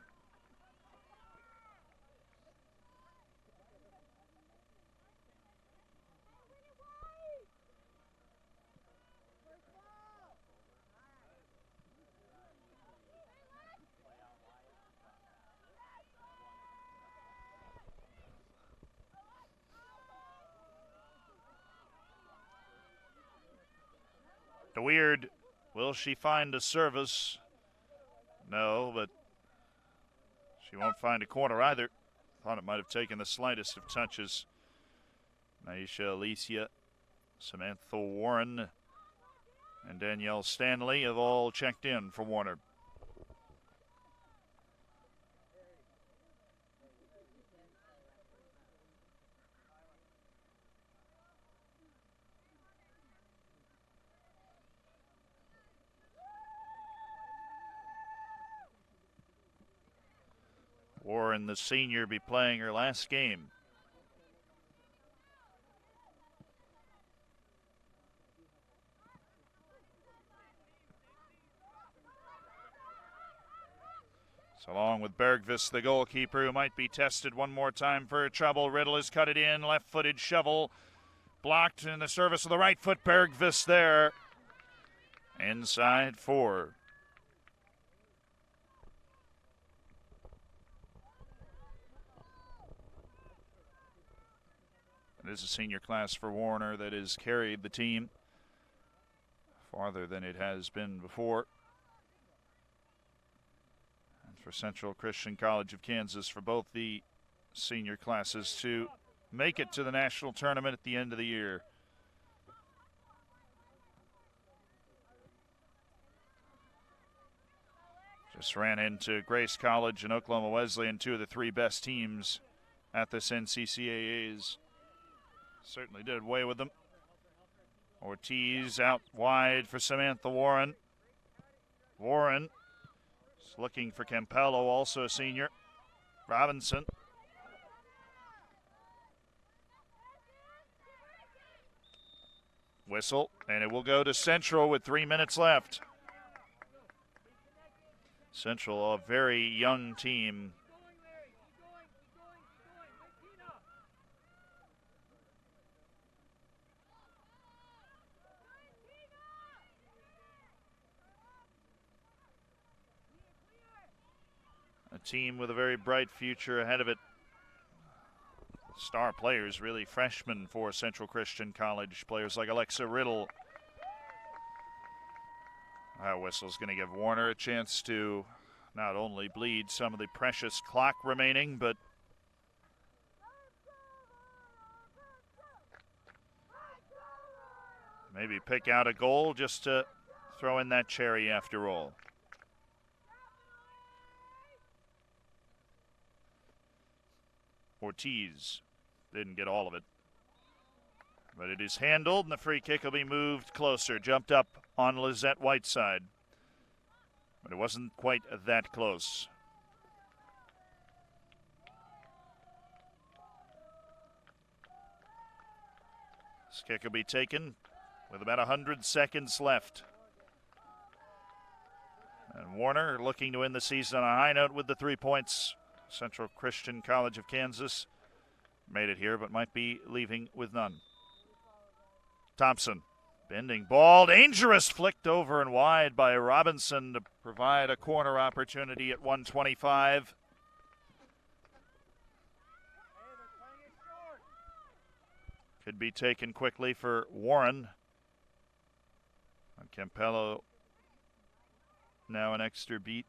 Weird. Will she find a service? No, but she won't find a corner either. Thought it might have taken the slightest of touches. Naisha Alicia, Samantha Warren, and Danielle Stanley have all checked in for Warner. Warren, the senior, be playing her last game. So along with Bergqvist, the goalkeeper, who might be tested one more time for trouble. Riddle has cut it in, left-footed shovel. Blocked in the service of the right foot. Bergqvist there. Inside 4. It is a senior class for Warner that has carried the team farther than it has been before. And for Central Christian College of Kansas, for both the senior classes to make it to the national tournament at the end of the year. Just ran into Grace College and Oklahoma Wesleyan, 2 of the 3 best teams at this NCCAA's. Certainly did away with them. Ortiz out wide for Samantha Warren. Warren is looking for Campello, also a senior. Robinson. Whistle, and it will go to Central with 3 minutes left. Central, a very young team. A team with a very bright future ahead of it. Star players, really freshmen for Central Christian College. Players like Alexa Riddle. That whistle's going to give Warner a chance to not only bleed some of the precious clock remaining, but maybe pick out a goal just to throw in that cherry after all. Ortiz didn't get all of it, but it is handled, and the free kick will be moved closer. Jumped up on Lizette Whiteside, but it wasn't quite that close. This kick will be taken with about 100 seconds left. And Warner looking to end the season on a high note with the 3 points. Central Christian College of Kansas made it here, but might be leaving with none. Thompson, bending ball, dangerous, flicked over and wide by Robinson to provide a corner opportunity at 1:25. Could be taken quickly for Warren. And Campello now an extra beat.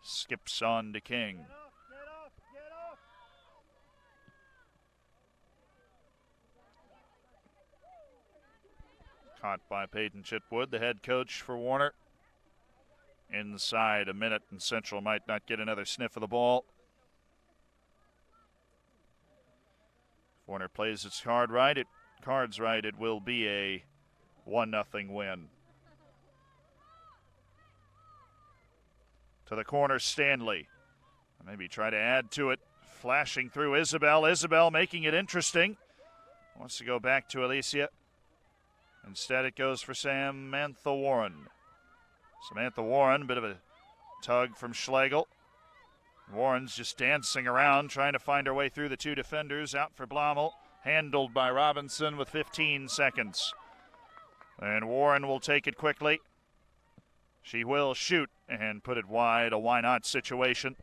Skips on to King. Get off, get off. Caught by Peyton Chitwood, the head coach for Warner. inside a minute, and Central might not get another sniff of the ball. Warner plays its cards right. It will be a 1-0 win. To the corner, Stanley. Maybe try to add to it. Flashing through Isabel. Isabel making it interesting. Wants to go back to Alicia. Instead, it goes for Samantha Warren. Samantha Warren, bit of a tug from Schlegel. Warren's just dancing around, trying to find her way through the two defenders. Out for Blommel. Handled by Robinson with 15 seconds. And Warren will take it quickly. She will shoot and put it wide, a why not situation,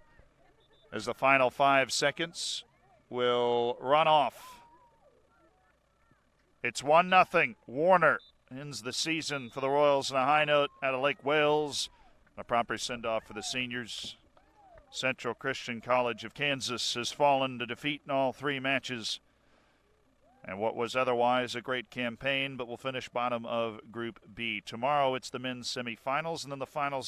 as the final 5 seconds will run off. It's 1-0. Warner ends the season for the Royals on a high note out of Lake Wales. A proper send-off for the seniors. Central Christian College of Kansas has fallen to defeat in all 3 matches. And what was otherwise a great campaign, but will finish bottom of Group B. Tomorrow it's the men's semifinals and then the finals